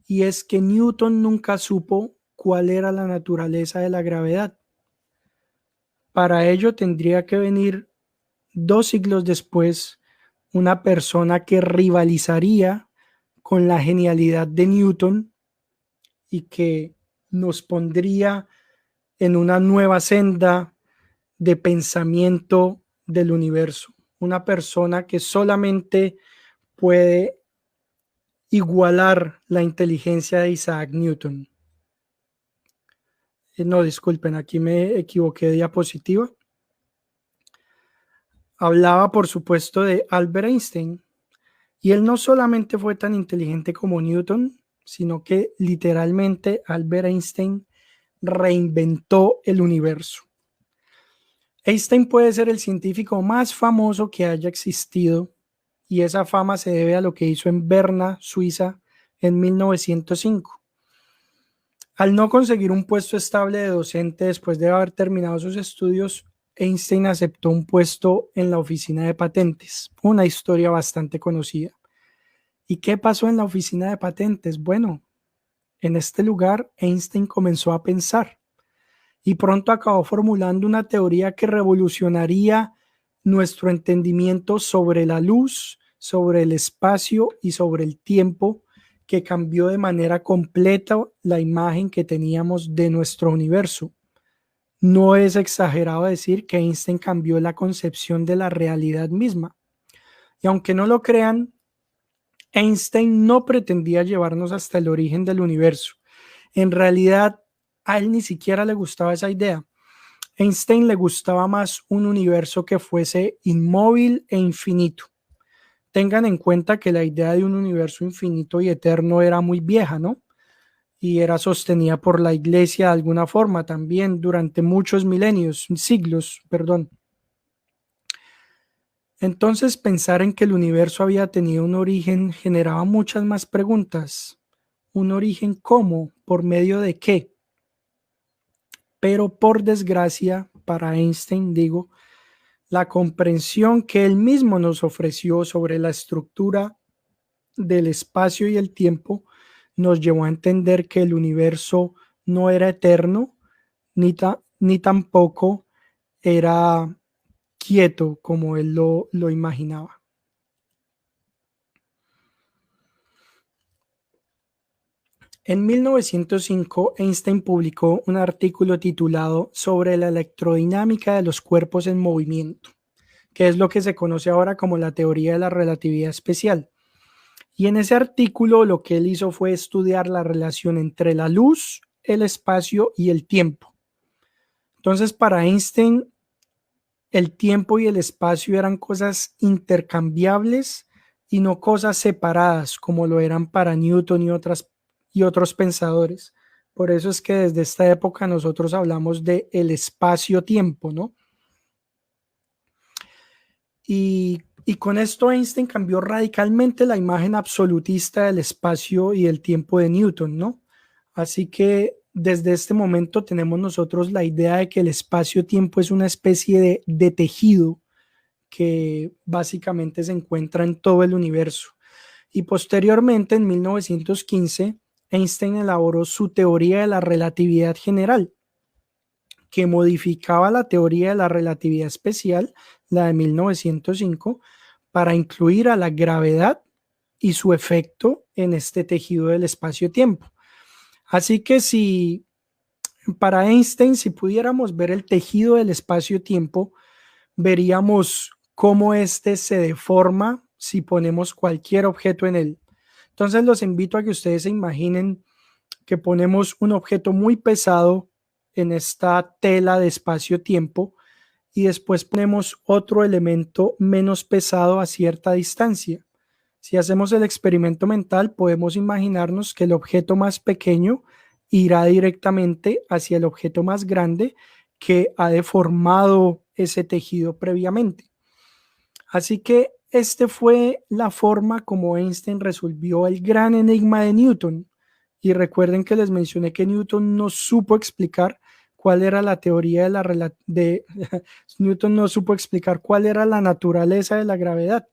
Y es que Newton nunca supo cuál era la naturaleza de la gravedad. Para ello tendría que venir 2 siglos después una persona que rivalizaría con la genialidad de Newton y que nos pondría en una nueva senda de pensamiento del universo. Una persona que solamente puede igualar la inteligencia de Isaac Newton. No, disculpen, aquí me equivoqué de diapositiva. Hablaba, por supuesto, de Albert Einstein. Y él no solamente fue tan inteligente como Newton, sino que literalmente Albert Einstein reinventó el universo. Einstein puede ser el científico más famoso que haya existido y esa fama se debe a lo que hizo en Berna, Suiza, en 1905. Al no conseguir un puesto estable de docente después de haber terminado sus estudios, Einstein aceptó un puesto en la oficina de patentes, una historia bastante conocida. ¿Y qué pasó en la oficina de patentes? Bueno, en este lugar Einstein comenzó a pensar. y pronto acabó formulando una teoría que revolucionaría nuestro entendimiento sobre la luz, sobre el espacio y sobre el tiempo, que cambió de manera completa la imagen que teníamos de nuestro universo. No es exagerado decir que Einstein cambió la concepción de la realidad misma. Y aunque no lo crean, Einstein no pretendía llevarnos hasta el origen del universo. En realidad, a él ni siquiera le gustaba esa idea. Einstein le gustaba más un universo que fuese inmóvil e infinito. Tengan en cuenta que la idea de un universo infinito y eterno era muy vieja, ¿no? Y era sostenida por la iglesia de alguna forma también durante muchos milenios, siglos, perdón. Entonces, pensar en que el universo había tenido un origen generaba muchas más preguntas. ¿Un origen cómo? ¿Por medio de qué? Pero por desgracia, para Einstein, digo, la comprensión que él mismo nos ofreció sobre la estructura del espacio y el tiempo nos llevó a entender que el universo no era eterno, ni tampoco era quieto como él lo imaginaba. En 1905, Einstein publicó un artículo titulado Sobre la electrodinámica de los cuerpos en movimiento, que es lo que se conoce ahora como la teoría de la relatividad especial. Y en ese artículo lo que él hizo fue estudiar la relación entre la luz, el espacio y el tiempo. Entonces, para Einstein, el tiempo y el espacio eran cosas intercambiables y no cosas separadas como lo eran para Newton y otros pensadores. Por eso es que desde esta época nosotros hablamos de el espacio-tiempo, ¿no? Y con esto Einstein cambió radicalmente la imagen absolutista del espacio y el tiempo de Newton, ¿no? Así que desde este momento tenemos nosotros la idea de que el espacio-tiempo es una especie de tejido que básicamente se encuentra en todo el universo. Y posteriormente, en 1915, Einstein elaboró su teoría de la relatividad general, que modificaba la teoría de la relatividad especial, la de 1905, para incluir a la gravedad y su efecto en este tejido del espacio-tiempo. Así que si para Einstein, si pudiéramos ver el tejido del espacio-tiempo, veríamos cómo éste se deforma si ponemos cualquier objeto en él. Entonces los invito a que ustedes se imaginen que ponemos un objeto muy pesado en esta tela de espacio-tiempo y después ponemos otro elemento menos pesado a cierta distancia. Si hacemos el experimento mental, podemos imaginarnos que el objeto más pequeño irá directamente hacia el objeto más grande que ha deformado ese tejido previamente. Así que esta fue la forma como Einstein resolvió el gran enigma de Newton. Y recuerden que les mencioné que Newton no supo explicar cuál era la teoría de Newton no supo explicar cuál era la naturaleza de la gravedad.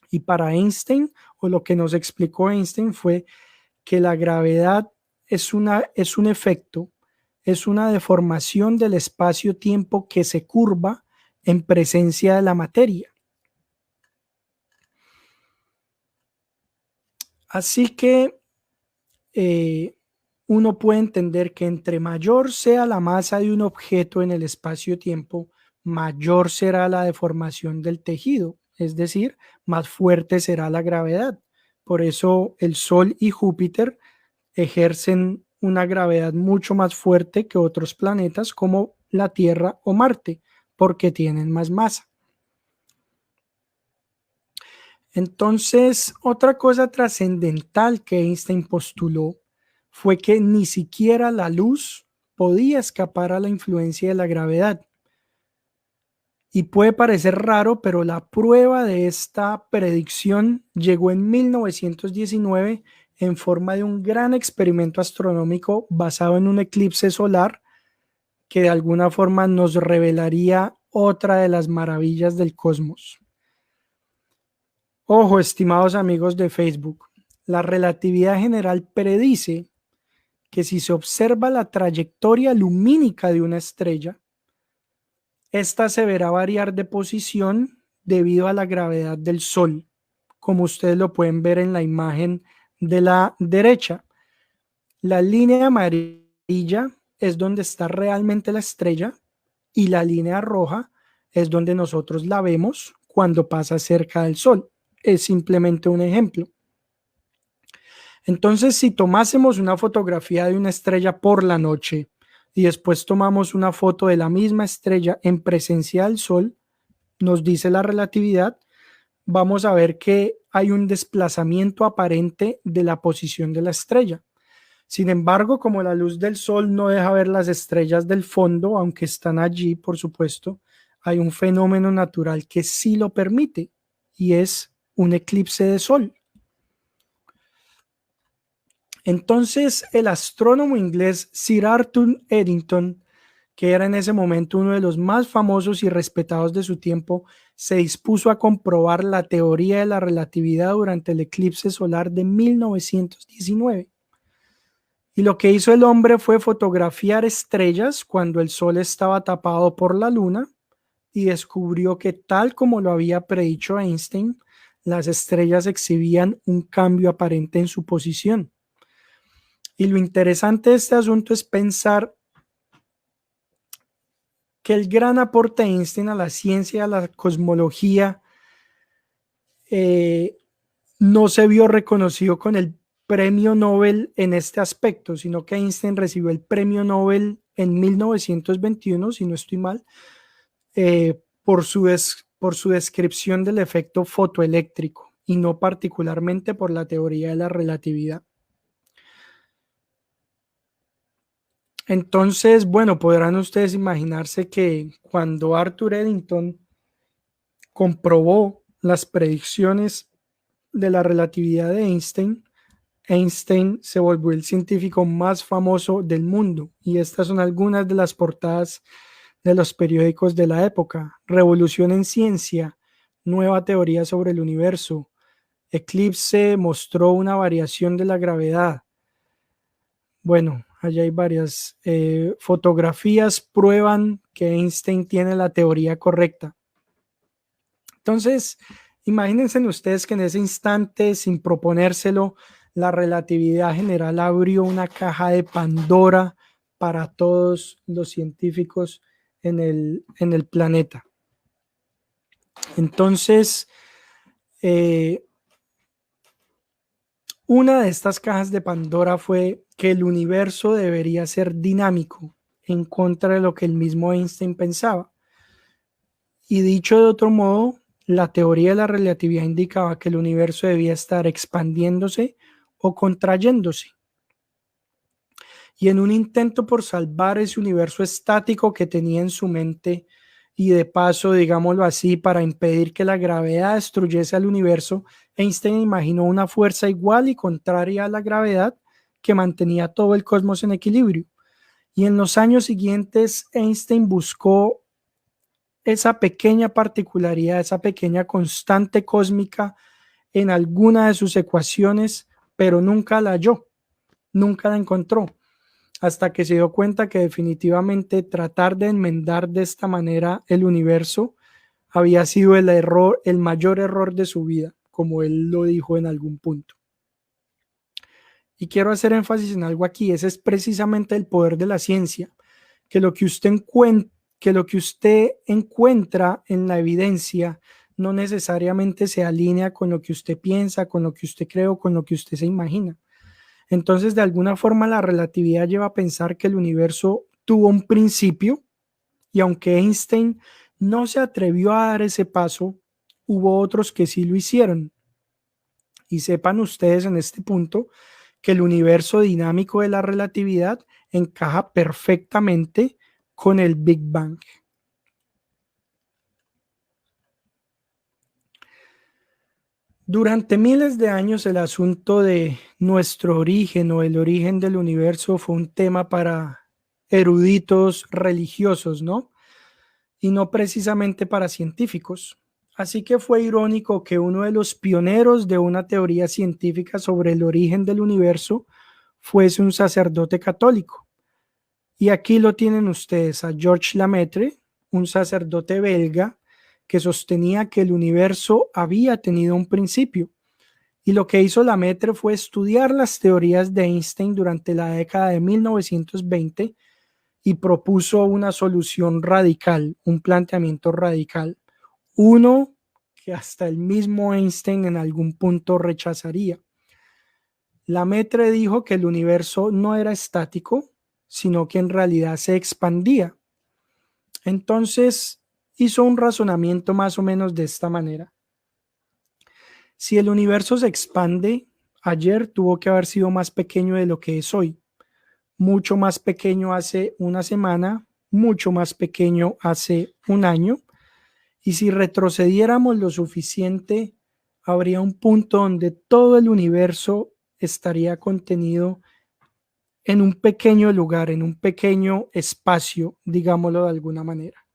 Y para Einstein, o lo que nos explicó Einstein, fue que la gravedad es un efecto, es una deformación del espacio-tiempo que se curva en presencia de la materia. Así que uno puede entender que entre mayor sea la masa de un objeto en el espacio-tiempo, mayor será la deformación del tejido, es decir, más fuerte será la gravedad. Por eso el Sol y Júpiter ejercen una gravedad mucho más fuerte que otros planetas como la Tierra o Marte, porque tienen más masa. Entonces, otra cosa trascendental que Einstein postuló fue que ni siquiera la luz podía escapar a la influencia de la gravedad. Y puede parecer raro, pero la prueba de esta predicción llegó en 1919 en forma de un gran experimento astronómico basado en un eclipse solar que de alguna forma nos revelaría otra de las maravillas del cosmos. Ojo, estimados amigos de Facebook, la relatividad general predice que si se observa la trayectoria lumínica de una estrella, esta se verá variar de posición debido a la gravedad del Sol, como ustedes lo pueden ver en la imagen de la derecha. La línea amarilla es donde está realmente la estrella y la línea roja es donde nosotros la vemos cuando pasa cerca del Sol. Es simplemente un ejemplo. Entonces, si tomásemos una fotografía de una estrella por la noche y después tomamos una foto de la misma estrella en presencia del Sol, nos dice la relatividad, vamos a ver que hay un desplazamiento aparente de la posición de la estrella. Sin embargo, como la luz del Sol no deja ver las estrellas del fondo, aunque están allí, por supuesto, hay un fenómeno natural que sí lo permite y es un eclipse de Sol. Entonces, el astrónomo inglés Sir Arthur Eddington, que era en ese momento uno de los más famosos y respetados de su tiempo, se dispuso a comprobar la teoría de la relatividad durante el eclipse solar de 1919. Y lo que hizo el hombre fue fotografiar estrellas cuando el Sol estaba tapado por la Luna y descubrió que, tal como lo había predicho Einstein, las estrellas exhibían un cambio aparente en su posición. Y lo interesante de este asunto es pensar que el gran aporte de Einstein a la ciencia, a la cosmología, no se vio reconocido con el premio Nobel en este aspecto, sino que Einstein recibió el premio Nobel en 1921, si no estoy mal, por su descripción del efecto fotoeléctrico y no particularmente por la teoría de la relatividad. Entonces, bueno, podrán ustedes imaginarse que cuando Arthur Eddington comprobó las predicciones de la relatividad de Einstein, Einstein se volvió el científico más famoso del mundo, y estas son algunas de las portadas de los periódicos de la época: Revolución en ciencia, nueva teoría sobre el universo, eclipse mostró una variación de la gravedad. Bueno, allá hay varias fotografías prueban que Einstein tiene la teoría correcta. Entonces, imagínense ustedes que en ese instante, sin proponérselo, la relatividad general abrió una caja de Pandora para todos los científicos en el planeta. Entonces, una de estas cajas de Pandora fue que el universo debería ser dinámico, en contra de lo que el mismo Einstein pensaba. Y dicho de otro modo, la teoría de la relatividad indicaba que el universo debía estar expandiéndose o contrayéndose. Y en un intento por salvar ese universo estático que tenía en su mente, y de paso, digámoslo así, para impedir que la gravedad destruyese al universo, Einstein imaginó una fuerza igual y contraria a la gravedad que mantenía todo el cosmos en equilibrio. Y en los años siguientes, Einstein buscó esa pequeña particularidad, esa pequeña constante cósmica en alguna de sus ecuaciones, pero nunca la halló, nunca la encontró, hasta que se dio cuenta que definitivamente tratar de enmendar de esta manera el universo había sido el mayor error de su vida, como él lo dijo en algún punto. Y quiero hacer énfasis en algo aquí: ese es precisamente el poder de la ciencia, que lo que usted encuentra en la evidencia no necesariamente se alinea con lo que usted piensa, con lo que usted cree o con lo que usted se imagina. Entonces, de alguna forma, la relatividad lleva a pensar que el universo tuvo un principio, y aunque Einstein no se atrevió a dar ese paso, hubo otros que sí lo hicieron. Y sepan ustedes en este punto que el universo dinámico de la relatividad encaja perfectamente con el Big Bang. Durante miles de años, el asunto de nuestro origen o el origen del universo fue un tema para eruditos religiosos, ¿no? Y no precisamente para científicos. Así que fue irónico que uno de los pioneros de una teoría científica sobre el origen del universo fuese un sacerdote católico. Y aquí lo tienen ustedes a Georges Lemaitre, un sacerdote belga que sostenía que el universo había tenido un principio. Y lo que hizo Lemaitre fue estudiar las teorías de Einstein durante la década de 1920 y propuso una solución radical, un planteamiento radical. Uno que hasta el mismo Einstein en algún punto rechazaría. Lemaitre dijo que el universo no era estático, sino que en realidad se expandía. Entonces hizo un razonamiento más o menos de esta manera. Si el universo se expande, ayer tuvo que haber sido más pequeño de lo que es hoy. Mucho más pequeño hace una semana, mucho más pequeño hace un año. Y si retrocediéramos lo suficiente, habría un punto donde todo el universo estaría contenido en un pequeño lugar, en un pequeño espacio, digámoslo de alguna manera.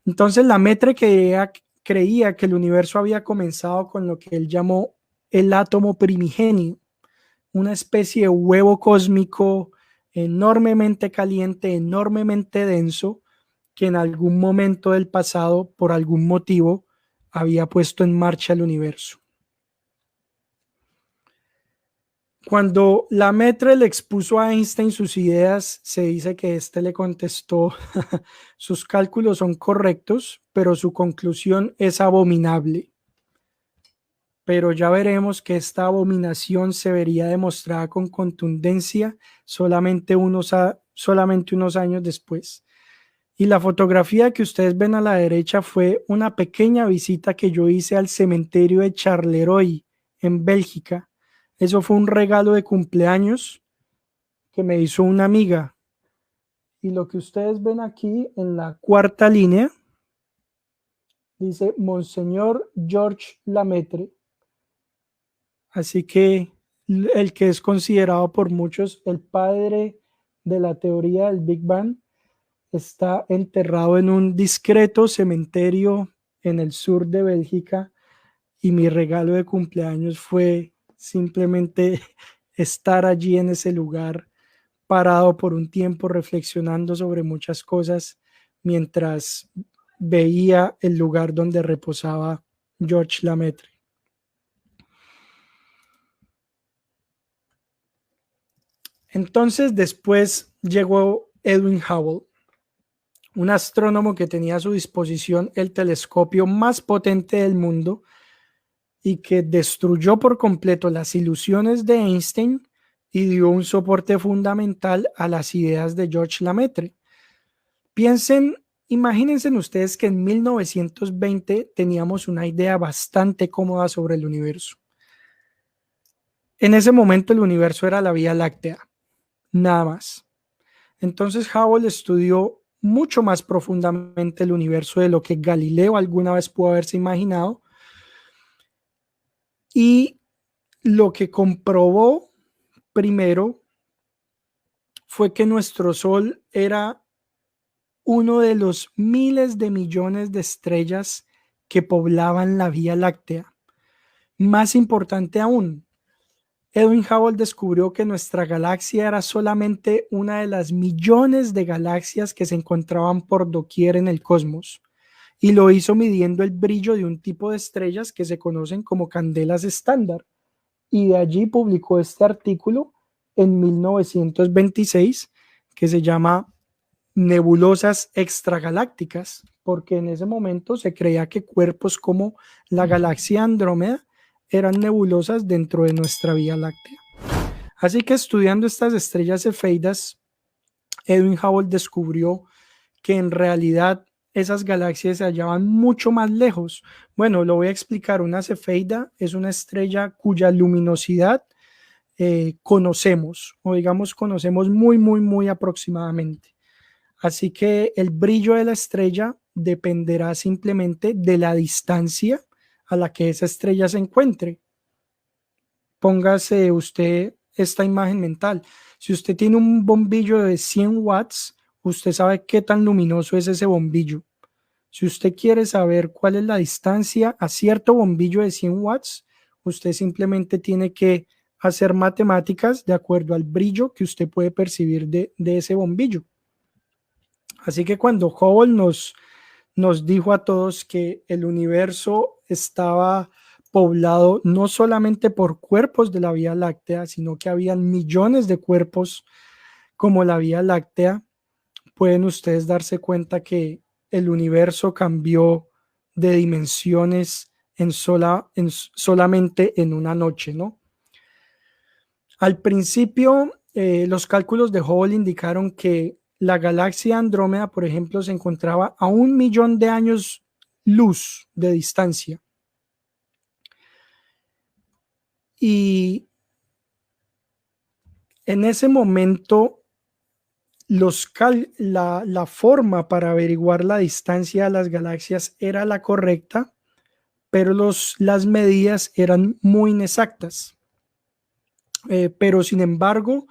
Entonces Lemaitre creía que el universo había comenzado con lo que él llamó el átomo primigenio, una especie de huevo cósmico enormemente caliente, enormemente denso, que en algún momento del pasado, por algún motivo, había puesto en marcha el universo. Cuando Lemaitre le expuso a Einstein sus ideas, se dice que éste le contestó: sus cálculos son correctos, pero su conclusión es abominable. Pero ya veremos que esta abominación se vería demostrada con contundencia solamente unos años después. Y la fotografía que ustedes ven a la derecha fue una pequeña visita que yo hice al cementerio de Charleroi, en Bélgica. Eso fue un regalo de cumpleaños que me hizo una amiga. Y lo que ustedes ven aquí en la cuarta línea dice Monseñor Georges Lemaitre. Así que el que es considerado por muchos el padre de la teoría del Big Bang está enterrado en un discreto cementerio en el sur de Bélgica, y mi regalo de cumpleaños fue simplemente estar allí en ese lugar, parado por un tiempo reflexionando sobre muchas cosas mientras veía el lugar donde reposaba Georges Lemaitre. Entonces después llegó Edwin Hubble, un astrónomo que tenía a su disposición el telescopio más potente del mundo y que destruyó por completo las ilusiones de Einstein y dio un soporte fundamental a las ideas de Georges Lemaitre. Imagínense ustedes que en 1920 teníamos una idea bastante cómoda sobre el universo. En ese momento el universo era la Vía Láctea, nada más. Entonces Hubble estudió mucho más profundamente el universo de lo que Galileo alguna vez pudo haberse imaginado, y lo que comprobó primero fue que nuestro Sol era uno de los miles de millones de estrellas que poblaban la Vía Láctea. Más importante aún, Edwin Hubble descubrió que nuestra galaxia era solamente una de las millones de galaxias que se encontraban por doquier en el cosmos, y lo hizo midiendo el brillo de un tipo de estrellas que se conocen como candelas estándar, y de allí publicó este artículo en 1926 que se llama Nebulosas extragalácticas, porque en ese momento se creía que cuerpos como la galaxia Andrómeda eran nebulosas dentro de nuestra Vía Láctea. Así que estudiando estas estrellas cefeidas, Edwin Hubble descubrió que en realidad esas galaxias se hallaban mucho más lejos. Bueno, lo voy a explicar. Una cefeida es una estrella cuya luminosidad conocemos, o digamos conocemos muy aproximadamente. Así que el brillo de la estrella dependerá simplemente de la distancia a la que esa estrella se encuentre. Póngase usted esta imagen mental. Si usted tiene un bombillo de 100 watts, usted sabe qué tan luminoso es ese bombillo. Si usted quiere saber cuál es la distancia a cierto bombillo de 100 watts, usted simplemente tiene que hacer matemáticas de acuerdo al brillo que usted puede percibir de ese bombillo. Así que cuando Hubble nos dijo a todos que el universo estaba poblado no solamente por cuerpos de la Vía Láctea, sino que habían millones de cuerpos como la Vía Láctea, pueden ustedes darse cuenta que el universo cambió de dimensiones solamente en una noche, ¿no? Al principio, los cálculos de Hubble indicaron que la galaxia Andrómeda, por ejemplo, se encontraba a 1 millón de años luz de distancia. Y en ese momento, la forma para averiguar la distancia de las galaxias era la correcta, pero las medidas eran muy inexactas. Pero sin embargo,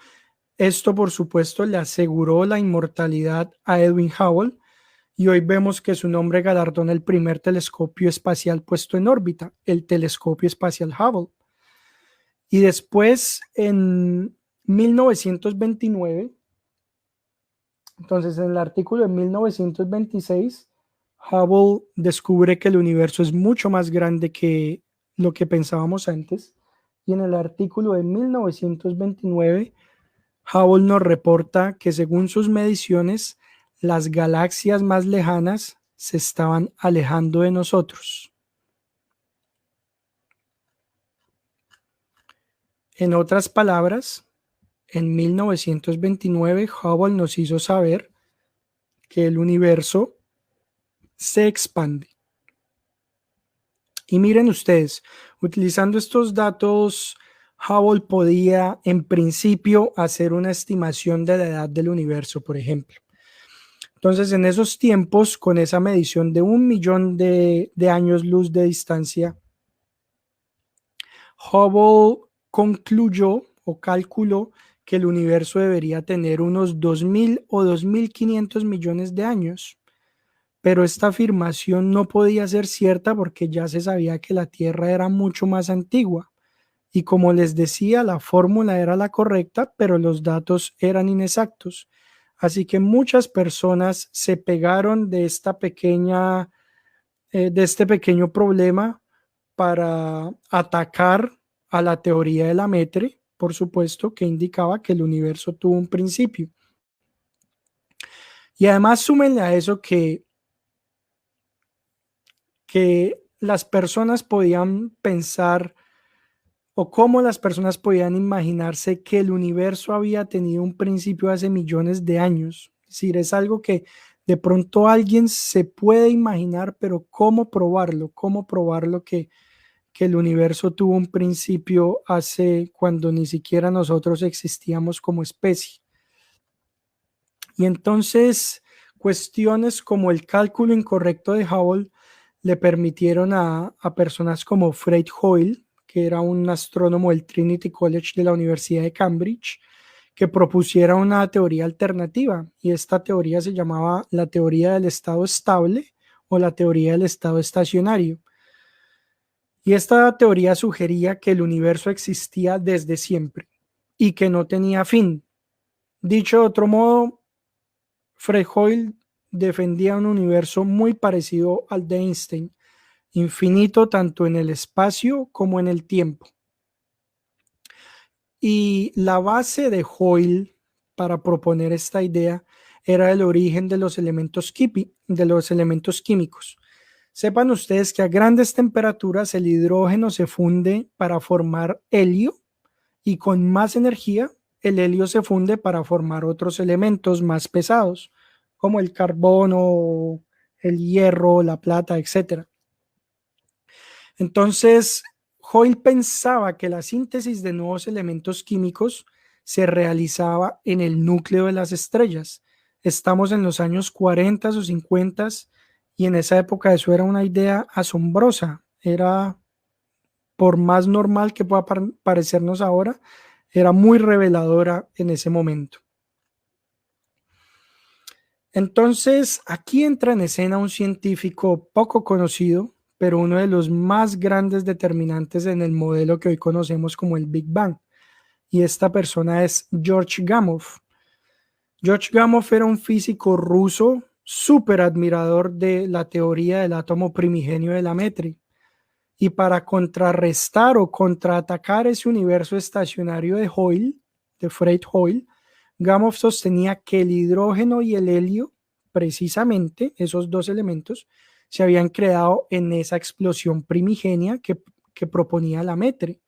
esto por supuesto le aseguró la inmortalidad a Edwin Hubble, y hoy vemos que su nombre galardona el primer telescopio espacial puesto en órbita, el telescopio espacial Hubble. Y después, en 1929, entonces en el artículo de 1926, Hubble descubre que el universo es mucho más grande que lo que pensábamos antes. Y en el artículo de 1929, Hubble nos reporta que según sus mediciones, las galaxias más lejanas se estaban alejando de nosotros. En otras palabras, en 1929 Hubble nos hizo saber que el universo se expande. Y miren ustedes, utilizando estos datos, Hubble podía en principio hacer una estimación de la edad del universo, por ejemplo. Entonces, en esos tiempos, con esa medición de 1 millón de años luz de distancia, Hubble concluyó o calculó que el universo debería tener unos 2.000 o 2.500 millones de años. Pero esta afirmación no podía ser cierta porque ya se sabía que la Tierra era mucho más antigua. Y como les decía, la fórmula era la correcta, pero los datos eran inexactos. Así que muchas personas se pegaron de este pequeño problema para atacar a la teoría de Lemaitre, por supuesto, que indicaba que el universo tuvo un principio. Y además súmenle a eso que las personas podían pensar, o cómo las personas podían imaginarse que el universo había tenido un principio hace millones de años. Es decir, es algo que de pronto alguien se puede imaginar, pero ¿cómo probarlo? ¿Cómo probarlo que el universo tuvo un principio hace cuando ni siquiera nosotros existíamos como especie? Y entonces, cuestiones como el cálculo incorrecto de Hubble le permitieron a personas como Fred Hoyle, que era un astrónomo del Trinity College de la Universidad de Cambridge, que propusiera una teoría alternativa, y esta teoría se llamaba la teoría del estado estable o la teoría del estado estacionario. Y esta teoría sugería que el universo existía desde siempre y que no tenía fin. Dicho de otro modo, Fred Hoyle defendía un universo muy parecido al de Einstein, infinito tanto en el espacio como en el tiempo. Y la base de Hoyle para proponer esta idea era el origen de los elementos químicos. Sepan ustedes que a grandes temperaturas el hidrógeno se funde para formar helio, y con más energía el helio se funde para formar otros elementos más pesados, como el carbono, el hierro, la plata, etc. Entonces, Hoyle pensaba que la síntesis de nuevos elementos químicos se realizaba en el núcleo de las estrellas. Estamos en los años 40 o 50 y en esa época eso era una idea asombrosa. Era, por más normal que pueda parecernos ahora, era muy reveladora en ese momento. Entonces, aquí entra en escena un científico poco conocido, pero uno de los más grandes determinantes en el modelo que hoy conocemos como el Big Bang. y esta persona es George Gamow. George Gamow era un físico ruso súper admirador de la teoría del átomo primigenio de Lamέτrie. Y para contrarrestar o contraatacar ese universo estacionario de Hoyle, de Fred Hoyle, Gamow sostenía que el hidrógeno y el helio, precisamente esos dos elementos, se habían creado en esa explosión primigenia que proponía Lamέτrie.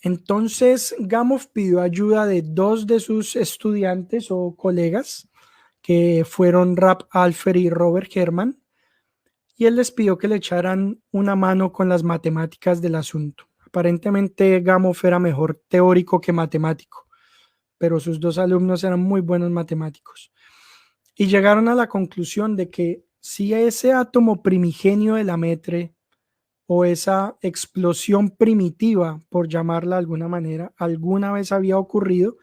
Entonces, Gamow pidió ayuda de dos de sus estudiantes o colegas, que fueron Ralph Alpher y Robert Herman, y él les pidió que le echaran una mano con las matemáticas del asunto. Aparentemente, Gamow era mejor teórico que matemático, pero sus dos alumnos eran muy buenos matemáticos. Y llegaron a la conclusión de que si ese átomo primigenio de Lamέτrie o esa explosión primitiva, por llamarla de alguna manera, alguna vez había ocurrido,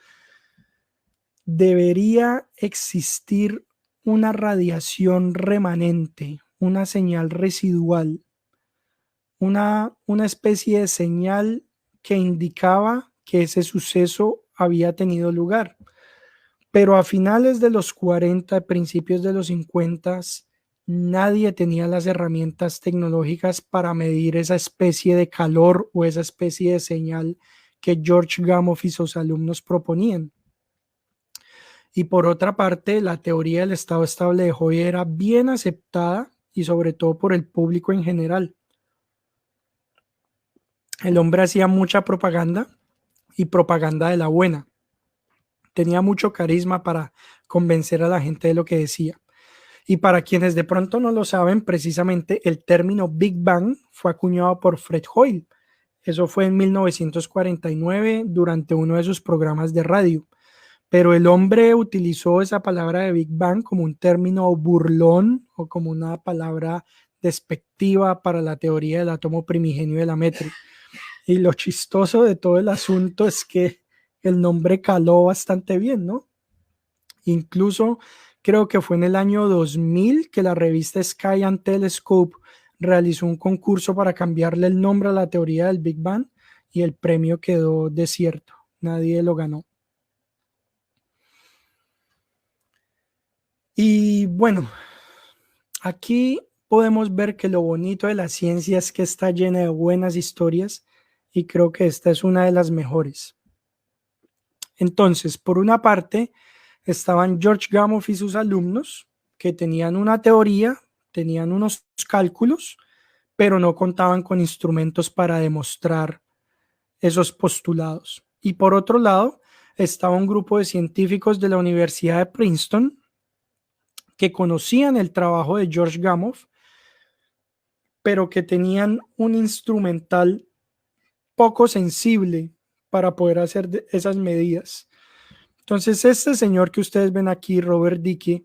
debería existir una radiación remanente, una señal residual, una especie de señal que indicaba que ese suceso había tenido lugar. Pero a finales de los 40, principios de los 50, nadie tenía las herramientas tecnológicas para medir esa especie de calor o esa especie de señal que George Gamow y sus alumnos proponían. Y por otra parte, la teoría del estado estable de Hoyle era bien aceptada y sobre todo por el público en general. El hombre hacía mucha propaganda y propaganda de la buena. Tenía mucho carisma para convencer a la gente de lo que decía. Y para quienes de pronto no lo saben, precisamente el término Big Bang fue acuñado por Fred Hoyle. Eso fue en 1949 durante uno de sus programas de radio. Pero el hombre utilizó esa palabra de Big Bang como un término burlón o como una palabra despectiva para la teoría del átomo primigenio de Lamέτrie. Y lo chistoso de todo el asunto es que el nombre caló bastante bien, ¿no? Incluso creo que fue en el año 2000 que la revista Sky and Telescope realizó un concurso para cambiarle el nombre a la teoría del Big Bang y el premio quedó desierto. Nadie lo ganó. Y bueno, aquí podemos ver que lo bonito de la ciencia es que está llena de buenas historias y creo que esta es una de las mejores. Entonces, por una parte, estaban George Gamow y sus alumnos que tenían una teoría, tenían unos cálculos, pero no contaban con instrumentos para demostrar esos postulados. Y por otro lado, estaba un grupo de científicos de la Universidad de Princeton que conocían el trabajo de George Gamow, pero que tenían un instrumental poco sensible para poder hacer esas medidas. Entonces, este señor que ustedes ven aquí, Robert Dicke,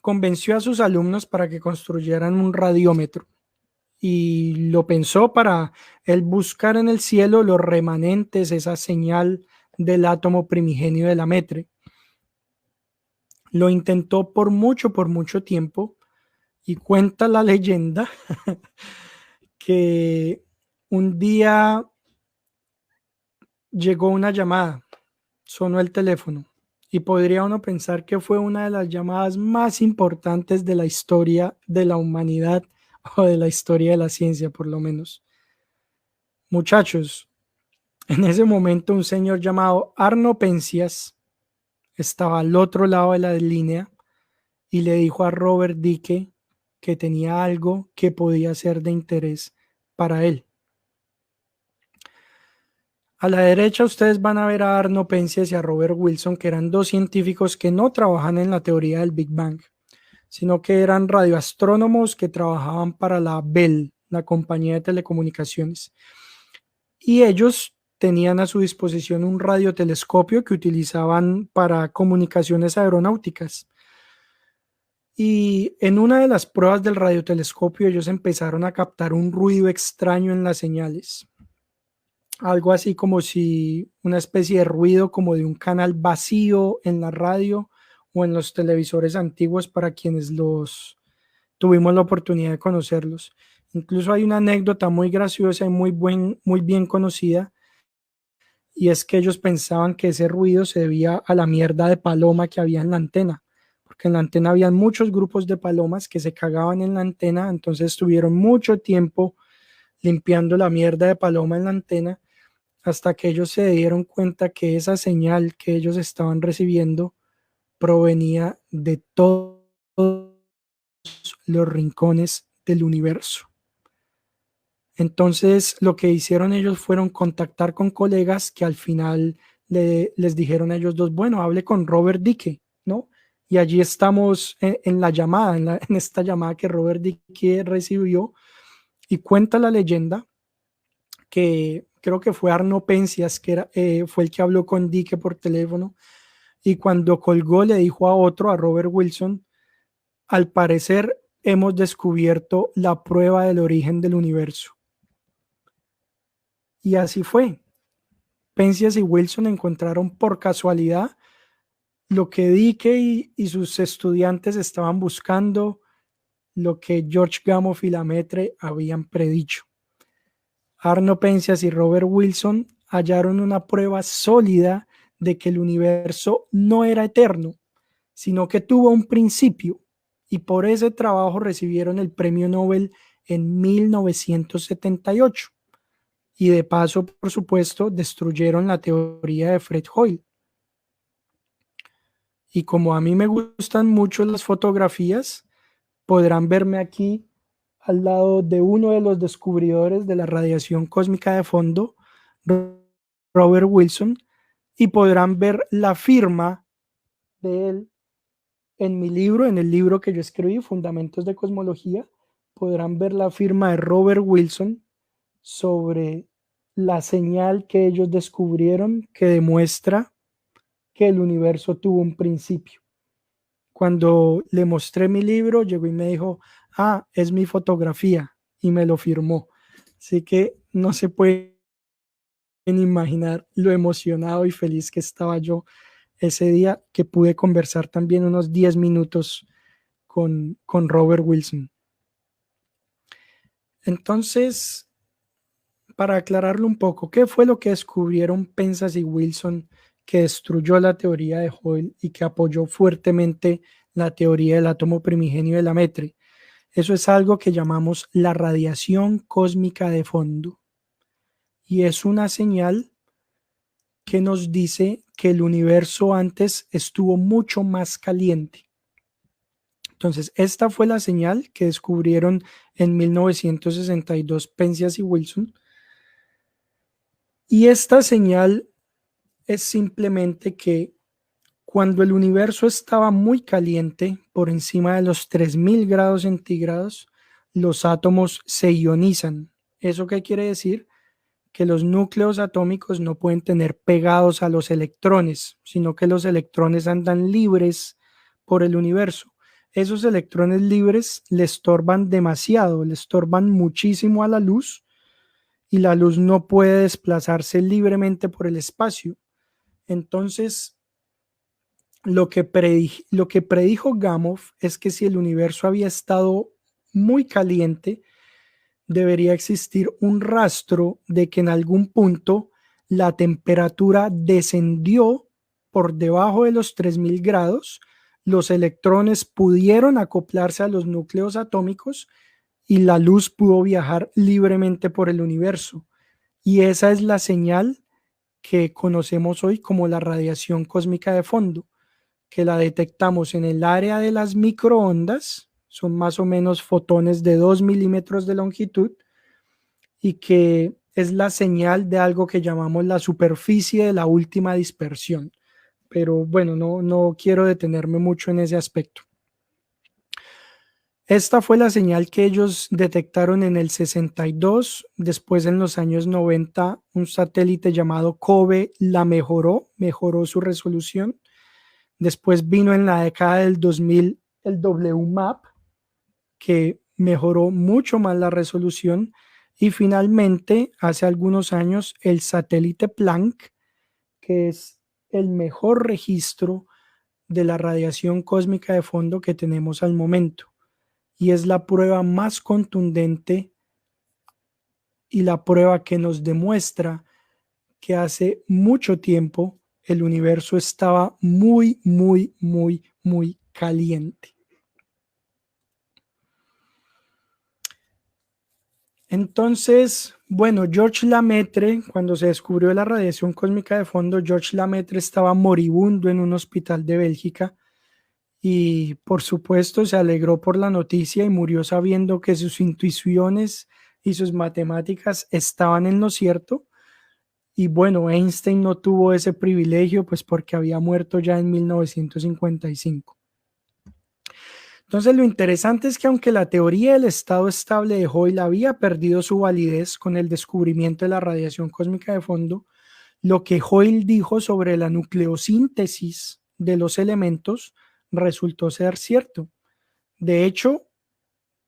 convenció a sus alumnos para que construyeran un radiómetro y lo pensó para él buscar en el cielo los remanentes, esa señal del átomo primigenio de Lamέτrie. Lo intentó por mucho tiempo y cuenta la leyenda que un día llegó una llamada, sonó el teléfono y podría uno pensar que fue una de las llamadas más importantes de la historia de la humanidad o de la historia de la ciencia, por lo menos. Muchachos, en ese momento un señor llamado Arno Penzias estaba al otro lado de la línea y le dijo a Robert Dicke que tenía algo que podía ser de interés para él. A la derecha ustedes van a ver a Arno Penzias y a Robert Wilson, que eran dos científicos que no trabajan en la teoría del Big Bang, sino que eran radioastrónomos que trabajaban para la Bell, la compañía de telecomunicaciones. Y ellos tenían a su disposición un radiotelescopio que utilizaban para comunicaciones aeronáuticas. Y en una de las pruebas del radiotelescopio ellos empezaron a captar un ruido extraño en las señales. Algo así como si una especie de ruido como de un canal vacío en la radio o en los televisores antiguos para quienes los tuvimos la oportunidad de conocerlos. Incluso hay una anécdota muy graciosa y muy bien conocida y es que ellos pensaban que ese ruido se debía a la mierda de paloma que había en la antena, porque en la antena había muchos grupos de palomas que se cagaban en la antena, entonces estuvieron mucho tiempo limpiando la mierda de paloma en la antena hasta que ellos se dieron cuenta que esa señal que ellos estaban recibiendo provenía de todos los rincones del universo. Entonces, lo que hicieron ellos fueron contactar con colegas que al final les dijeron a ellos dos, bueno, hable con Robert Dicke, ¿no? Y allí estamos en la llamada, en esta llamada que Robert Dicke recibió, y cuenta la leyenda que creo que fue Arno Penzias, que fue el que habló con Dicke por teléfono, y cuando colgó le dijo a otro, a Robert Wilson, al parecer hemos descubierto la prueba del origen del universo. Y así fue. Penzias y Wilson encontraron por casualidad lo que Dicke y sus estudiantes estaban buscando, lo que George Gamow y Lemaitre habían predicho. Arno Penzias y Robert Wilson hallaron una prueba sólida de que el universo no era eterno, sino que tuvo un principio, y por ese trabajo recibieron el premio Nobel en 1978. Y de paso, por supuesto, destruyeron la teoría de Fred Hoyle. Y como a mí me gustan mucho las fotografías, podrán verme aquí al lado de uno de los descubridores de la radiación cósmica de fondo, Robert Wilson, y podrán ver la firma de él en mi libro, en el libro que yo escribí, Fundamentos de Cosmología. Podrán ver la firma de Robert Wilson sobre la señal que ellos descubrieron que demuestra que el universo tuvo un principio. Cuando le mostré mi libro, llegó y me dijo, es mi fotografía, y me lo firmó. Así que no se pueden imaginar lo emocionado y feliz que estaba yo ese día que pude conversar también unos 10 minutos con Robert Wilson. Entonces, para aclararlo un poco, ¿qué fue lo que descubrieron Penzias y Wilson que destruyó la teoría de Hoyle y que apoyó fuertemente la teoría del átomo primigenio de Lemaitre? Eso es algo que llamamos la radiación cósmica de fondo. Y es una señal que nos dice que el universo antes estuvo mucho más caliente. Entonces, esta fue la señal que descubrieron en 1962 Penzias y Wilson. Y esta señal es simplemente que cuando el universo estaba muy caliente, por encima de los 3000 grados centígrados, los átomos se ionizan. ¿Eso qué quiere decir? Que los núcleos atómicos no pueden tener pegados a los electrones, sino que los electrones andan libres por el universo. Esos electrones libres le estorban demasiado, le estorban muchísimo a la luz, y la luz no puede desplazarse libremente por el espacio. Entonces, lo que predijo Gamow es que si el universo había estado muy caliente, debería existir un rastro de que en algún punto la temperatura descendió por debajo de los 3000 grados, los electrones pudieron acoplarse a los núcleos atómicos y la luz pudo viajar libremente por el universo. Y esa es la señal que conocemos hoy como la radiación cósmica de fondo, que la detectamos en el área de las microondas, son más o menos fotones de 2 milímetros de longitud, y que es la señal de algo que llamamos la superficie de la última dispersión. Pero bueno, no quiero detenerme mucho en ese aspecto. Esta fue la señal que ellos detectaron en el 62. Después, en los años 90, un satélite llamado COBE la mejoró su resolución. Después vino en la década del 2000 el WMAP, que mejoró mucho más la resolución. Y finalmente, hace algunos años, el satélite Planck, que es el mejor registro de la radiación cósmica de fondo que tenemos al momento. Y es la prueba más contundente y la prueba que nos demuestra que hace mucho tiempo el universo estaba muy, muy, muy, muy caliente. Entonces, bueno, George Lemaitre, cuando se descubrió la radiación cósmica de fondo, George Lemaitre estaba moribundo en un hospital de Bélgica y por supuesto se alegró por la noticia y murió sabiendo que sus intuiciones y sus matemáticas estaban en lo cierto. Y bueno, Einstein no tuvo ese privilegio pues porque había muerto ya en 1955. Entonces lo interesante es que aunque la teoría del estado estable de Hoyle había perdido su validez con el descubrimiento de la radiación cósmica de fondo, lo que Hoyle dijo sobre la nucleosíntesis de los elementos resultó ser cierto. De hecho,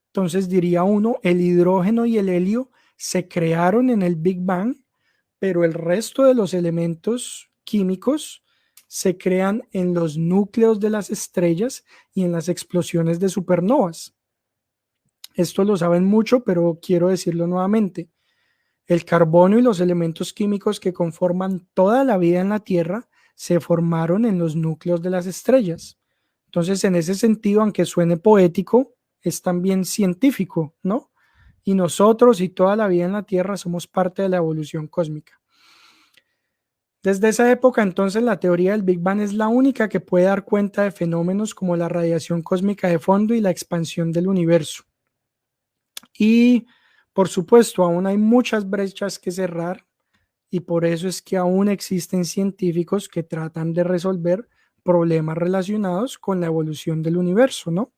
entonces diría uno, el hidrógeno y el helio se crearon en el Big Bang, pero el resto de los elementos químicos se crean en los núcleos de las estrellas y en las explosiones de supernovas. Esto lo saben mucho, pero quiero decirlo nuevamente. El carbono y los elementos químicos que conforman toda la vida en la Tierra se formaron en los núcleos de las estrellas. Entonces, en ese sentido, aunque suene poético, es también científico, ¿no? Y nosotros y toda la vida en la Tierra somos parte de la evolución cósmica. Desde esa época, entonces, la teoría del Big Bang es la única que puede dar cuenta de fenómenos como la radiación cósmica de fondo y la expansión del universo. Y, por supuesto, aún hay muchas brechas que cerrar y por eso es que aún existen científicos que tratan de resolver problemas relacionados con la evolución del universo, ¿no?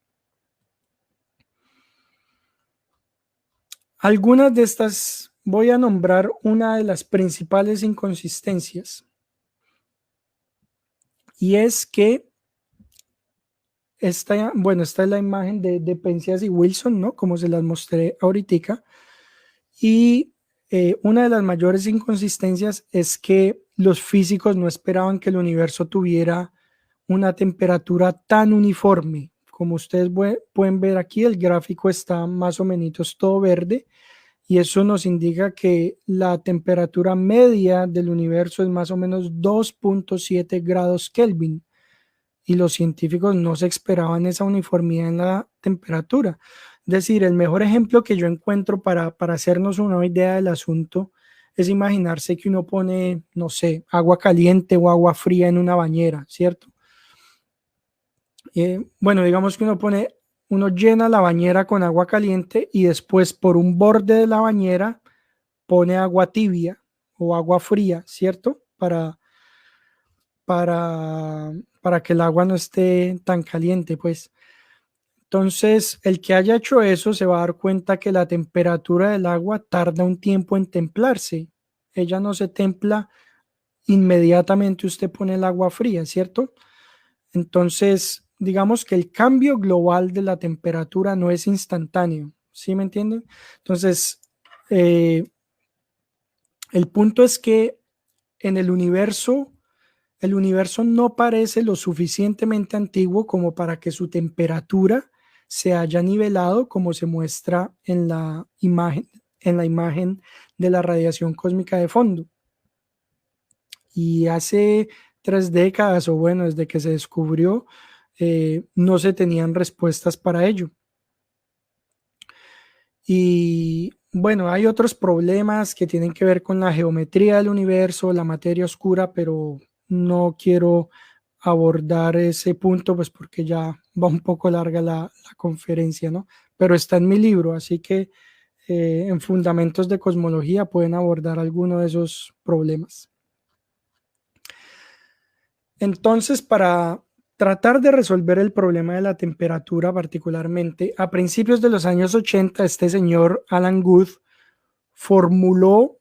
Algunas de estas, voy a nombrar una de las principales inconsistencias, y es que esta es la imagen de Penzias y Wilson, ¿no? Como se las mostré ahorita, y una de las mayores inconsistencias es que los físicos no esperaban que el universo tuviera una temperatura tan uniforme. Como ustedes pueden ver aquí, el gráfico está más o menos todo verde y eso nos indica que la temperatura media del universo es más o menos 2.7 grados Kelvin y los científicos no se esperaban esa uniformidad en la temperatura. Es decir, el mejor ejemplo que yo encuentro para hacernos una idea del asunto es imaginarse que uno pone, no sé, agua caliente o agua fría en una bañera, ¿cierto? Bueno, digamos que uno llena la bañera con agua caliente y después por un borde de la bañera pone agua tibia o agua fría, ¿cierto? Para que el agua no esté tan caliente, pues. Entonces, el que haya hecho eso se va a dar cuenta que la temperatura del agua tarda un tiempo en templarse. Ella no se templa inmediatamente usted pone el agua fría, ¿cierto? Entonces, digamos que el cambio global de la temperatura no es instantáneo, ¿sí me entienden? Entonces, eh, el punto es que en el universo no parece lo suficientemente antiguo como para que su temperatura se haya nivelado como se muestra en la imagen de la radiación cósmica de fondo. Y hace 3 décadas, o bueno, desde que se descubrió, no se tenían respuestas para ello. Y bueno, hay otros problemas que tienen que ver con la geometría del universo, la materia oscura, pero no quiero abordar ese punto, pues porque ya va un poco larga la conferencia, ¿no? Pero está en mi libro, así que en Fundamentos de Cosmología pueden abordar alguno de esos problemas. Entonces, para tratar de resolver el problema de la temperatura particularmente, a principios de los años 80, este señor Alan Guth formuló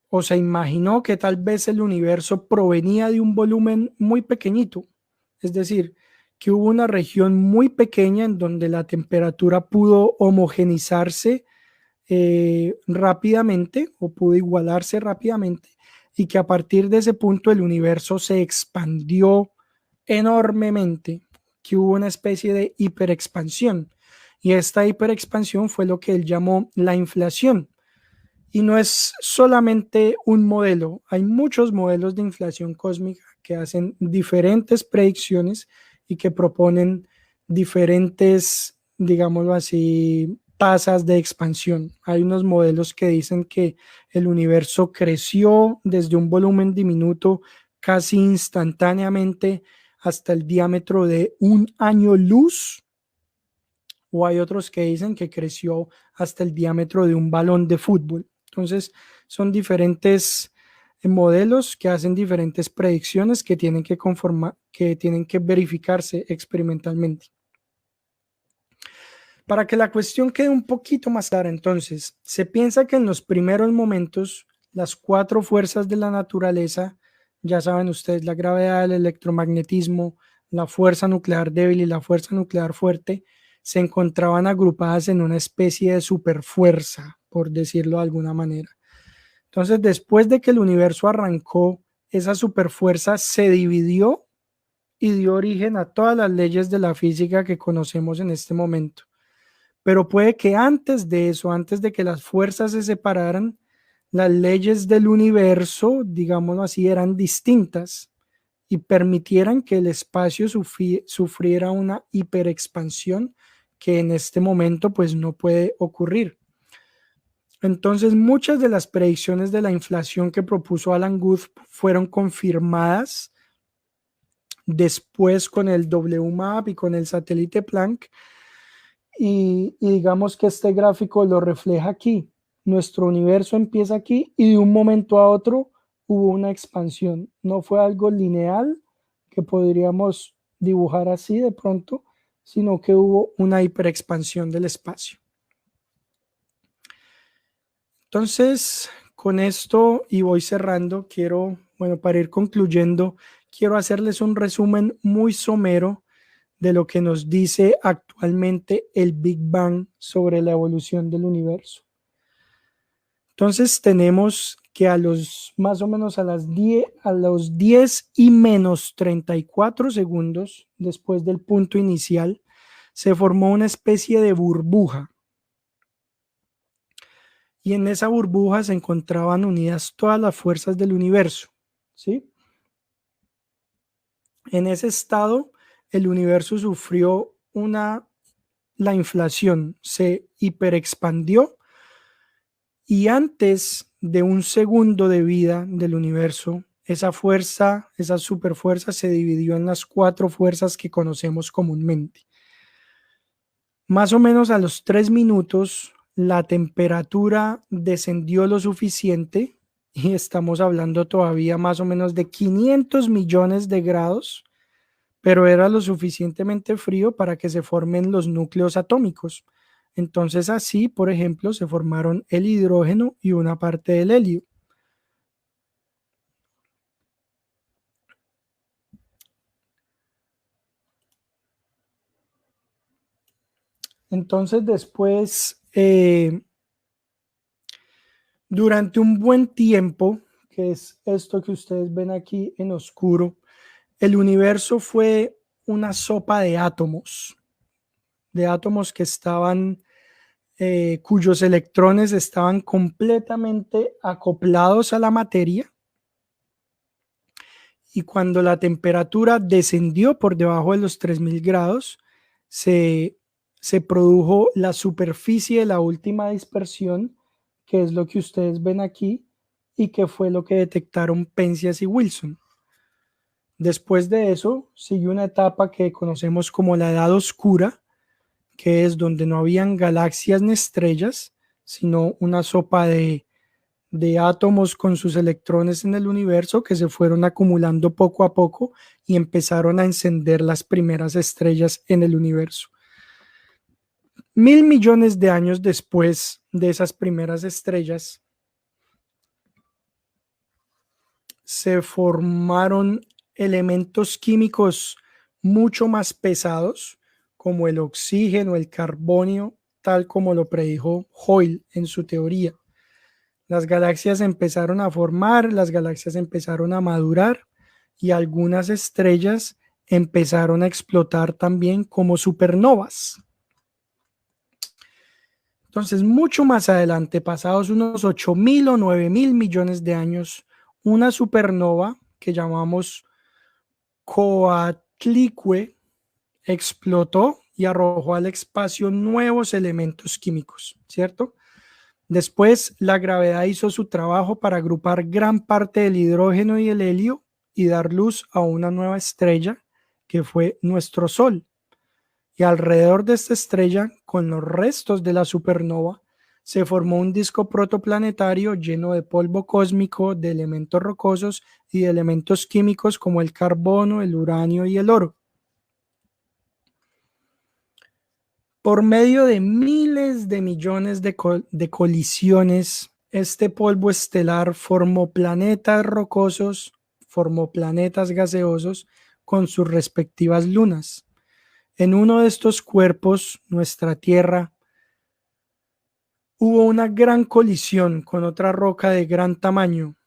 o se imaginó que tal vez el universo provenía de un volumen muy pequeñito, es decir, que hubo una región muy pequeña en donde la temperatura pudo homogenizarse rápidamente o pudo igualarse rápidamente y que a partir de ese punto el universo se expandió enormemente, que hubo una especie de hiperexpansión y esta hiperexpansión fue lo que él llamó la inflación. Y no es solamente un modelo, hay muchos modelos de inflación cósmica que hacen diferentes predicciones y que proponen diferentes, digámoslo así, tasas de expansión. Hay unos modelos que dicen que el universo creció desde un volumen diminuto casi instantáneamente hasta el diámetro de un año luz, o hay otros que dicen que creció hasta el diámetro de un balón de fútbol. Entonces, son diferentes modelos que hacen diferentes predicciones que tienen que conformar, que tienen que verificarse experimentalmente. Para que la cuestión quede un poquito más clara, entonces, se piensa que en los primeros momentos, las cuatro fuerzas de la naturaleza, ya saben ustedes, la gravedad, el electromagnetismo, la fuerza nuclear débil y la fuerza nuclear fuerte, se encontraban agrupadas en una especie de superfuerza, por decirlo de alguna manera. Entonces, después de que el universo arrancó, esa superfuerza se dividió y dio origen a todas las leyes de la física que conocemos en este momento. Pero puede que antes de eso, antes de que las fuerzas se separaran, las leyes del universo, digámoslo así, eran distintas y permitieran que el espacio sufriera una hiperexpansión que en este momento pues no puede ocurrir. Entonces muchas de las predicciones de la inflación que propuso Alan Guth fueron confirmadas después con el WMAP y con el satélite Planck. Y digamos que este gráfico lo refleja aquí. Nuestro universo empieza aquí y de un momento a otro hubo una expansión. No fue algo lineal que podríamos dibujar así de pronto, sino que hubo una hiperexpansión del espacio. Entonces, con esto y voy cerrando, para ir concluyendo, quiero hacerles un resumen muy somero de lo que nos dice actualmente el Big Bang sobre la evolución del universo. Entonces tenemos que más o menos a los 10 y menos 34 segundos después del punto inicial, se formó una especie de burbuja. Y en esa burbuja se encontraban unidas todas las fuerzas del universo, ¿sí? En ese estado, el universo sufrió la inflación, se hiperexpandió y antes de un segundo de vida del universo, esa superfuerza se dividió en las cuatro fuerzas que conocemos comúnmente. Más o menos a los 3 minutos, la temperatura descendió lo suficiente y estamos hablando todavía más o menos de 500 millones de grados, pero era lo suficientemente frío para que se formen los núcleos atómicos. Entonces así, por ejemplo, se formaron el hidrógeno y una parte del helio. Entonces después, durante un buen tiempo, que es esto que ustedes ven aquí en oscuro, el universo fue una sopa de átomos que estaban, cuyos electrones estaban completamente acoplados a la materia. Y cuando la temperatura descendió por debajo de los 3000 grados, se produjo la superficie de la última dispersión, que es lo que ustedes ven aquí, y que fue lo que detectaron Penzias y Wilson. Después de eso, siguió una etapa que conocemos como la Edad Oscura, que es donde no habían galaxias ni estrellas, sino una sopa de átomos con sus electrones en el universo que se fueron acumulando poco a poco y empezaron a encender las primeras estrellas en el universo. 1000 millones de años después de esas primeras estrellas, se formaron elementos químicos mucho más pesados, como el oxígeno, el carbonio, tal como lo predijo Hoyle en su teoría. Las galaxias empezaron a formar, las galaxias empezaron a madurar y algunas estrellas empezaron a explotar también como supernovas. Entonces, mucho más adelante, pasados unos 8.000 o 9.000 millones de años, una supernova que llamamos Coatlicue explotó y arrojó al espacio nuevos elementos químicos, ¿cierto? Después, la gravedad hizo su trabajo para agrupar gran parte del hidrógeno y el helio y dar luz a una nueva estrella que fue nuestro Sol. Y alrededor de esta estrella, con los restos de la supernova, se formó un disco protoplanetario lleno de polvo cósmico, de elementos rocosos y de elementos químicos como el carbono, el uranio y el oro. Por medio de miles de millones de colisiones, este polvo estelar formó planetas rocosos, formó planetas gaseosos con sus respectivas lunas. En uno de estos cuerpos, nuestra Tierra, hubo una gran colisión con otra roca de gran tamaño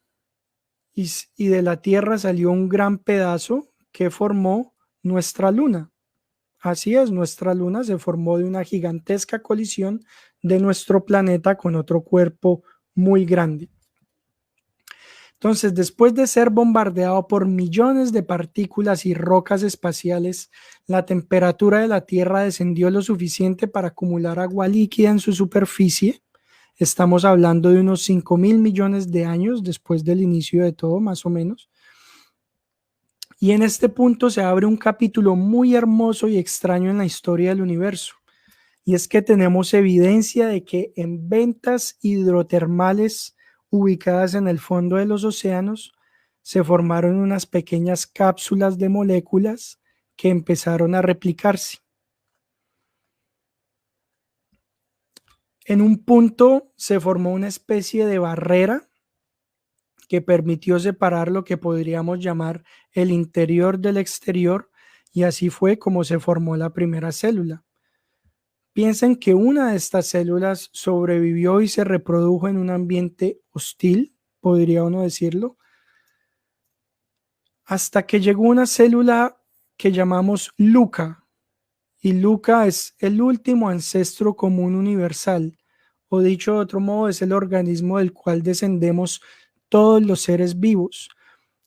y de la Tierra salió un gran pedazo que formó nuestra Luna. Así es, nuestra Luna se formó de una gigantesca colisión de nuestro planeta con otro cuerpo muy grande. Entonces, después de ser bombardeado por millones de partículas y rocas espaciales, la temperatura de la Tierra descendió lo suficiente para acumular agua líquida en su superficie. Estamos hablando de unos 5.000 millones de años después del inicio de todo, más o menos. Y en este punto se abre un capítulo muy hermoso y extraño en la historia del universo. Y es que tenemos evidencia de que en ventas hidrotermales ubicadas en el fondo de los océanos se formaron unas pequeñas cápsulas de moléculas que empezaron a replicarse. En un punto se formó una especie de barrera que permitió separar lo que podríamos llamar el interior del exterior, y así fue como se formó la primera célula. Piensen que una de estas células sobrevivió y se reprodujo en un ambiente hostil, podría uno decirlo, hasta que llegó una célula que llamamos Luca, y Luca es el último ancestro común universal, o dicho de otro modo, es el organismo del cual descendemos todos los seres vivos.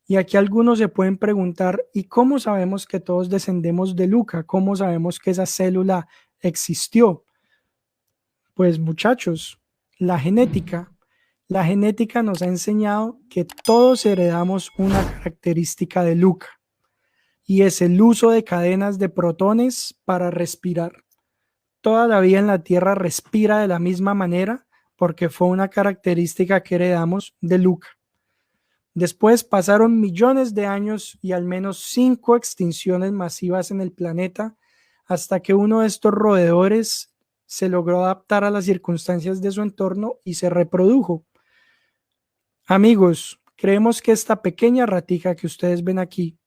Y aquí algunos se pueden preguntar, ¿y cómo sabemos que todos descendemos de Luca? ¿Cómo sabemos que esa célula existió? Pues muchachos, la genética. La genética nos ha enseñado que todos heredamos una característica de Luca, y es el uso de cadenas de protones para respirar. Toda la vida en la Tierra respira de la misma manera porque fue una característica que heredamos de Luca. Después pasaron millones de años y al menos 5 extinciones masivas en el planeta hasta que uno de estos roedores se logró adaptar a las circunstancias de su entorno y se reprodujo. Amigos, creemos que esta pequeña ratija que ustedes ven aquí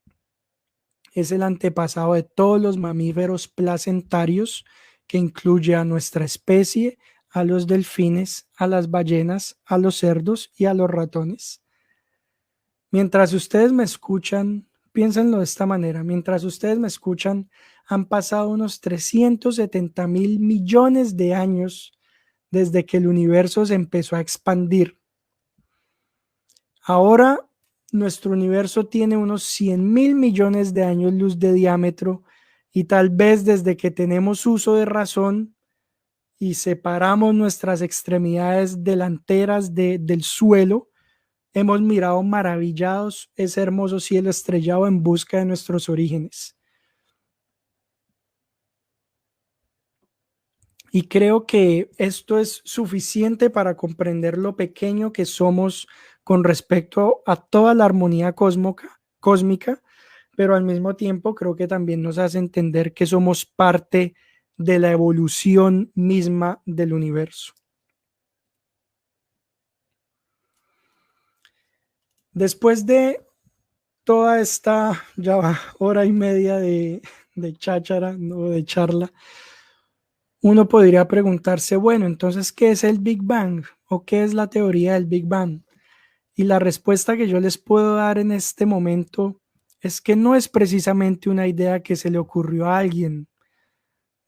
es el antepasado de todos los mamíferos placentarios, que incluye a nuestra especie, a los delfines, a las ballenas, a los cerdos y a los ratones. Mientras ustedes me escuchan, piénsenlo de esta manera, mientras ustedes me escuchan, han pasado unos 370.000 millones de años desde que el universo se empezó a expandir. Ahora nuestro universo tiene unos 100.000 millones de años luz de diámetro, y tal vez desde que tenemos uso de razón y separamos nuestras extremidades delanteras del suelo, hemos mirado maravillados ese hermoso cielo estrellado en busca de nuestros orígenes. Y creo que esto es suficiente para comprender lo pequeño que somos con respecto a toda la armonía cósmica, pero al mismo tiempo creo que también nos hace entender que somos parte de la evolución misma del universo. Después de toda esta ya hora y media de cháchara, no de charla, uno podría preguntarse, bueno, entonces, ¿qué es el Big Bang? ¿O qué es la teoría del Big Bang? Y la respuesta que yo les puedo dar en este momento es que no es precisamente una idea que se le ocurrió a alguien.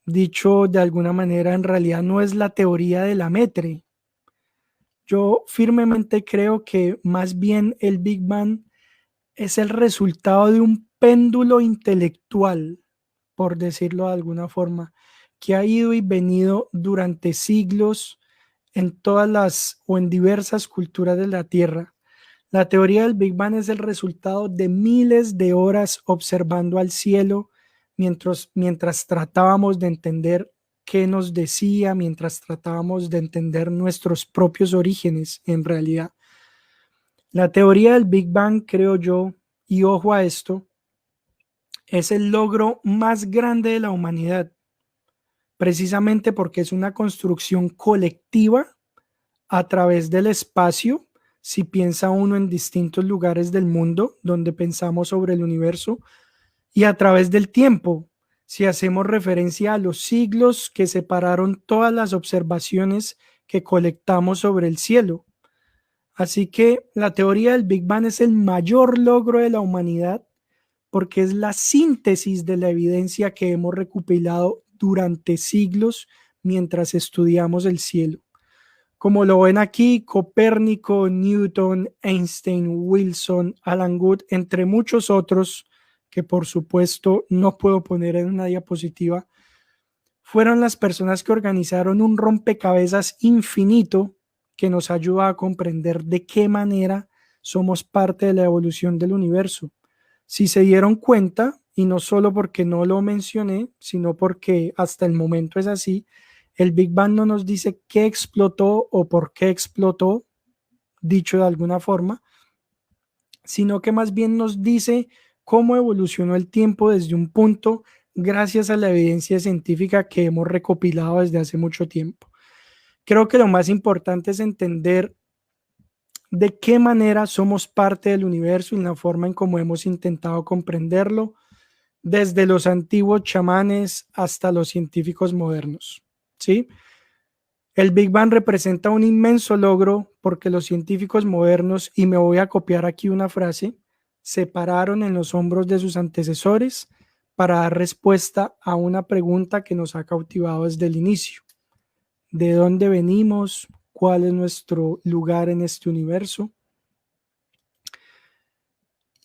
Dicho de alguna manera, en realidad no es la teoría de la Metre. Yo firmemente creo que más bien el Big Bang es el resultado de un péndulo intelectual, por decirlo de alguna forma, que ha ido y venido durante siglos en todas las o en diversas culturas de la Tierra. La teoría del Big Bang es el resultado de miles de horas observando al cielo mientras tratábamos de entender qué nos decía, mientras tratábamos de entender nuestros propios orígenes en realidad. La teoría del Big Bang, creo yo, y ojo a esto, es el logro más grande de la humanidad, precisamente porque es una construcción colectiva a través del espacio. Si piensa uno en distintos lugares del mundo donde pensamos sobre el universo, y a través del tiempo, si hacemos referencia a los siglos que separaron todas las observaciones que colectamos sobre el cielo. Así que la teoría del Big Bang es el mayor logro de la humanidad porque es la síntesis de la evidencia que hemos recopilado durante siglos mientras estudiamos el cielo. Como lo ven aquí, Copérnico, Newton, Einstein, Wilson, Alan Guth, entre muchos otros, que por supuesto no puedo poner en una diapositiva, fueron las personas que organizaron un rompecabezas infinito que nos ayuda a comprender de qué manera somos parte de la evolución del universo. Si se dieron cuenta, y no solo porque no lo mencioné, sino porque hasta el momento es así, el Big Bang no nos dice qué explotó o por qué explotó, dicho de alguna forma, sino que más bien nos dice cómo evolucionó el tiempo desde un punto gracias a la evidencia científica que hemos recopilado desde hace mucho tiempo. Creo que lo más importante es entender de qué manera somos parte del universo y la forma en cómo hemos intentado comprenderlo, desde los antiguos chamanes hasta los científicos modernos. ¿Sí? El Big Bang representa un inmenso logro porque los científicos modernos, y me voy a copiar aquí una frase, se pararon en los hombros de sus antecesores para dar respuesta a una pregunta que nos ha cautivado desde el inicio. ¿De dónde venimos? ¿Cuál es nuestro lugar en este universo?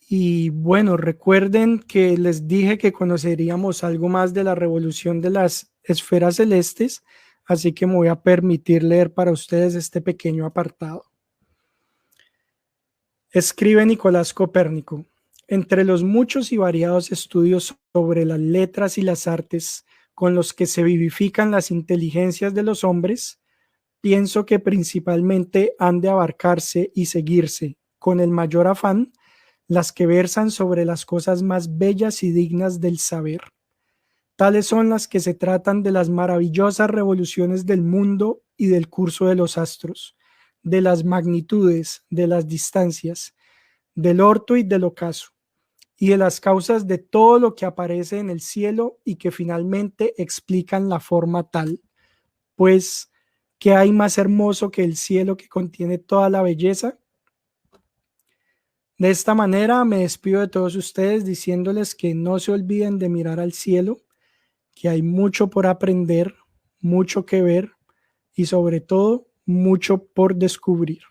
Y bueno, recuerden que les dije que conoceríamos algo más de la revolución de las esferas celestes, así que me voy a permitir leer para ustedes este pequeño apartado. Escribe Nicolás Copérnico: entre los muchos y variados estudios sobre las letras y las artes con los que se vivifican las inteligencias de los hombres, pienso que principalmente han de abarcarse y seguirse con el mayor afán las que versan sobre las cosas más bellas y dignas del saber. Tales son las que se tratan de las maravillosas revoluciones del mundo y del curso de los astros, de las magnitudes, de las distancias, del orto y del ocaso, y de las causas de todo lo que aparece en el cielo y que finalmente explican la forma tal. Pues, ¿qué hay más hermoso que el cielo que contiene toda la belleza? De esta manera me despido de todos ustedes diciéndoles que no se olviden de mirar al cielo, que hay mucho por aprender, mucho que ver y sobre todo mucho por descubrir.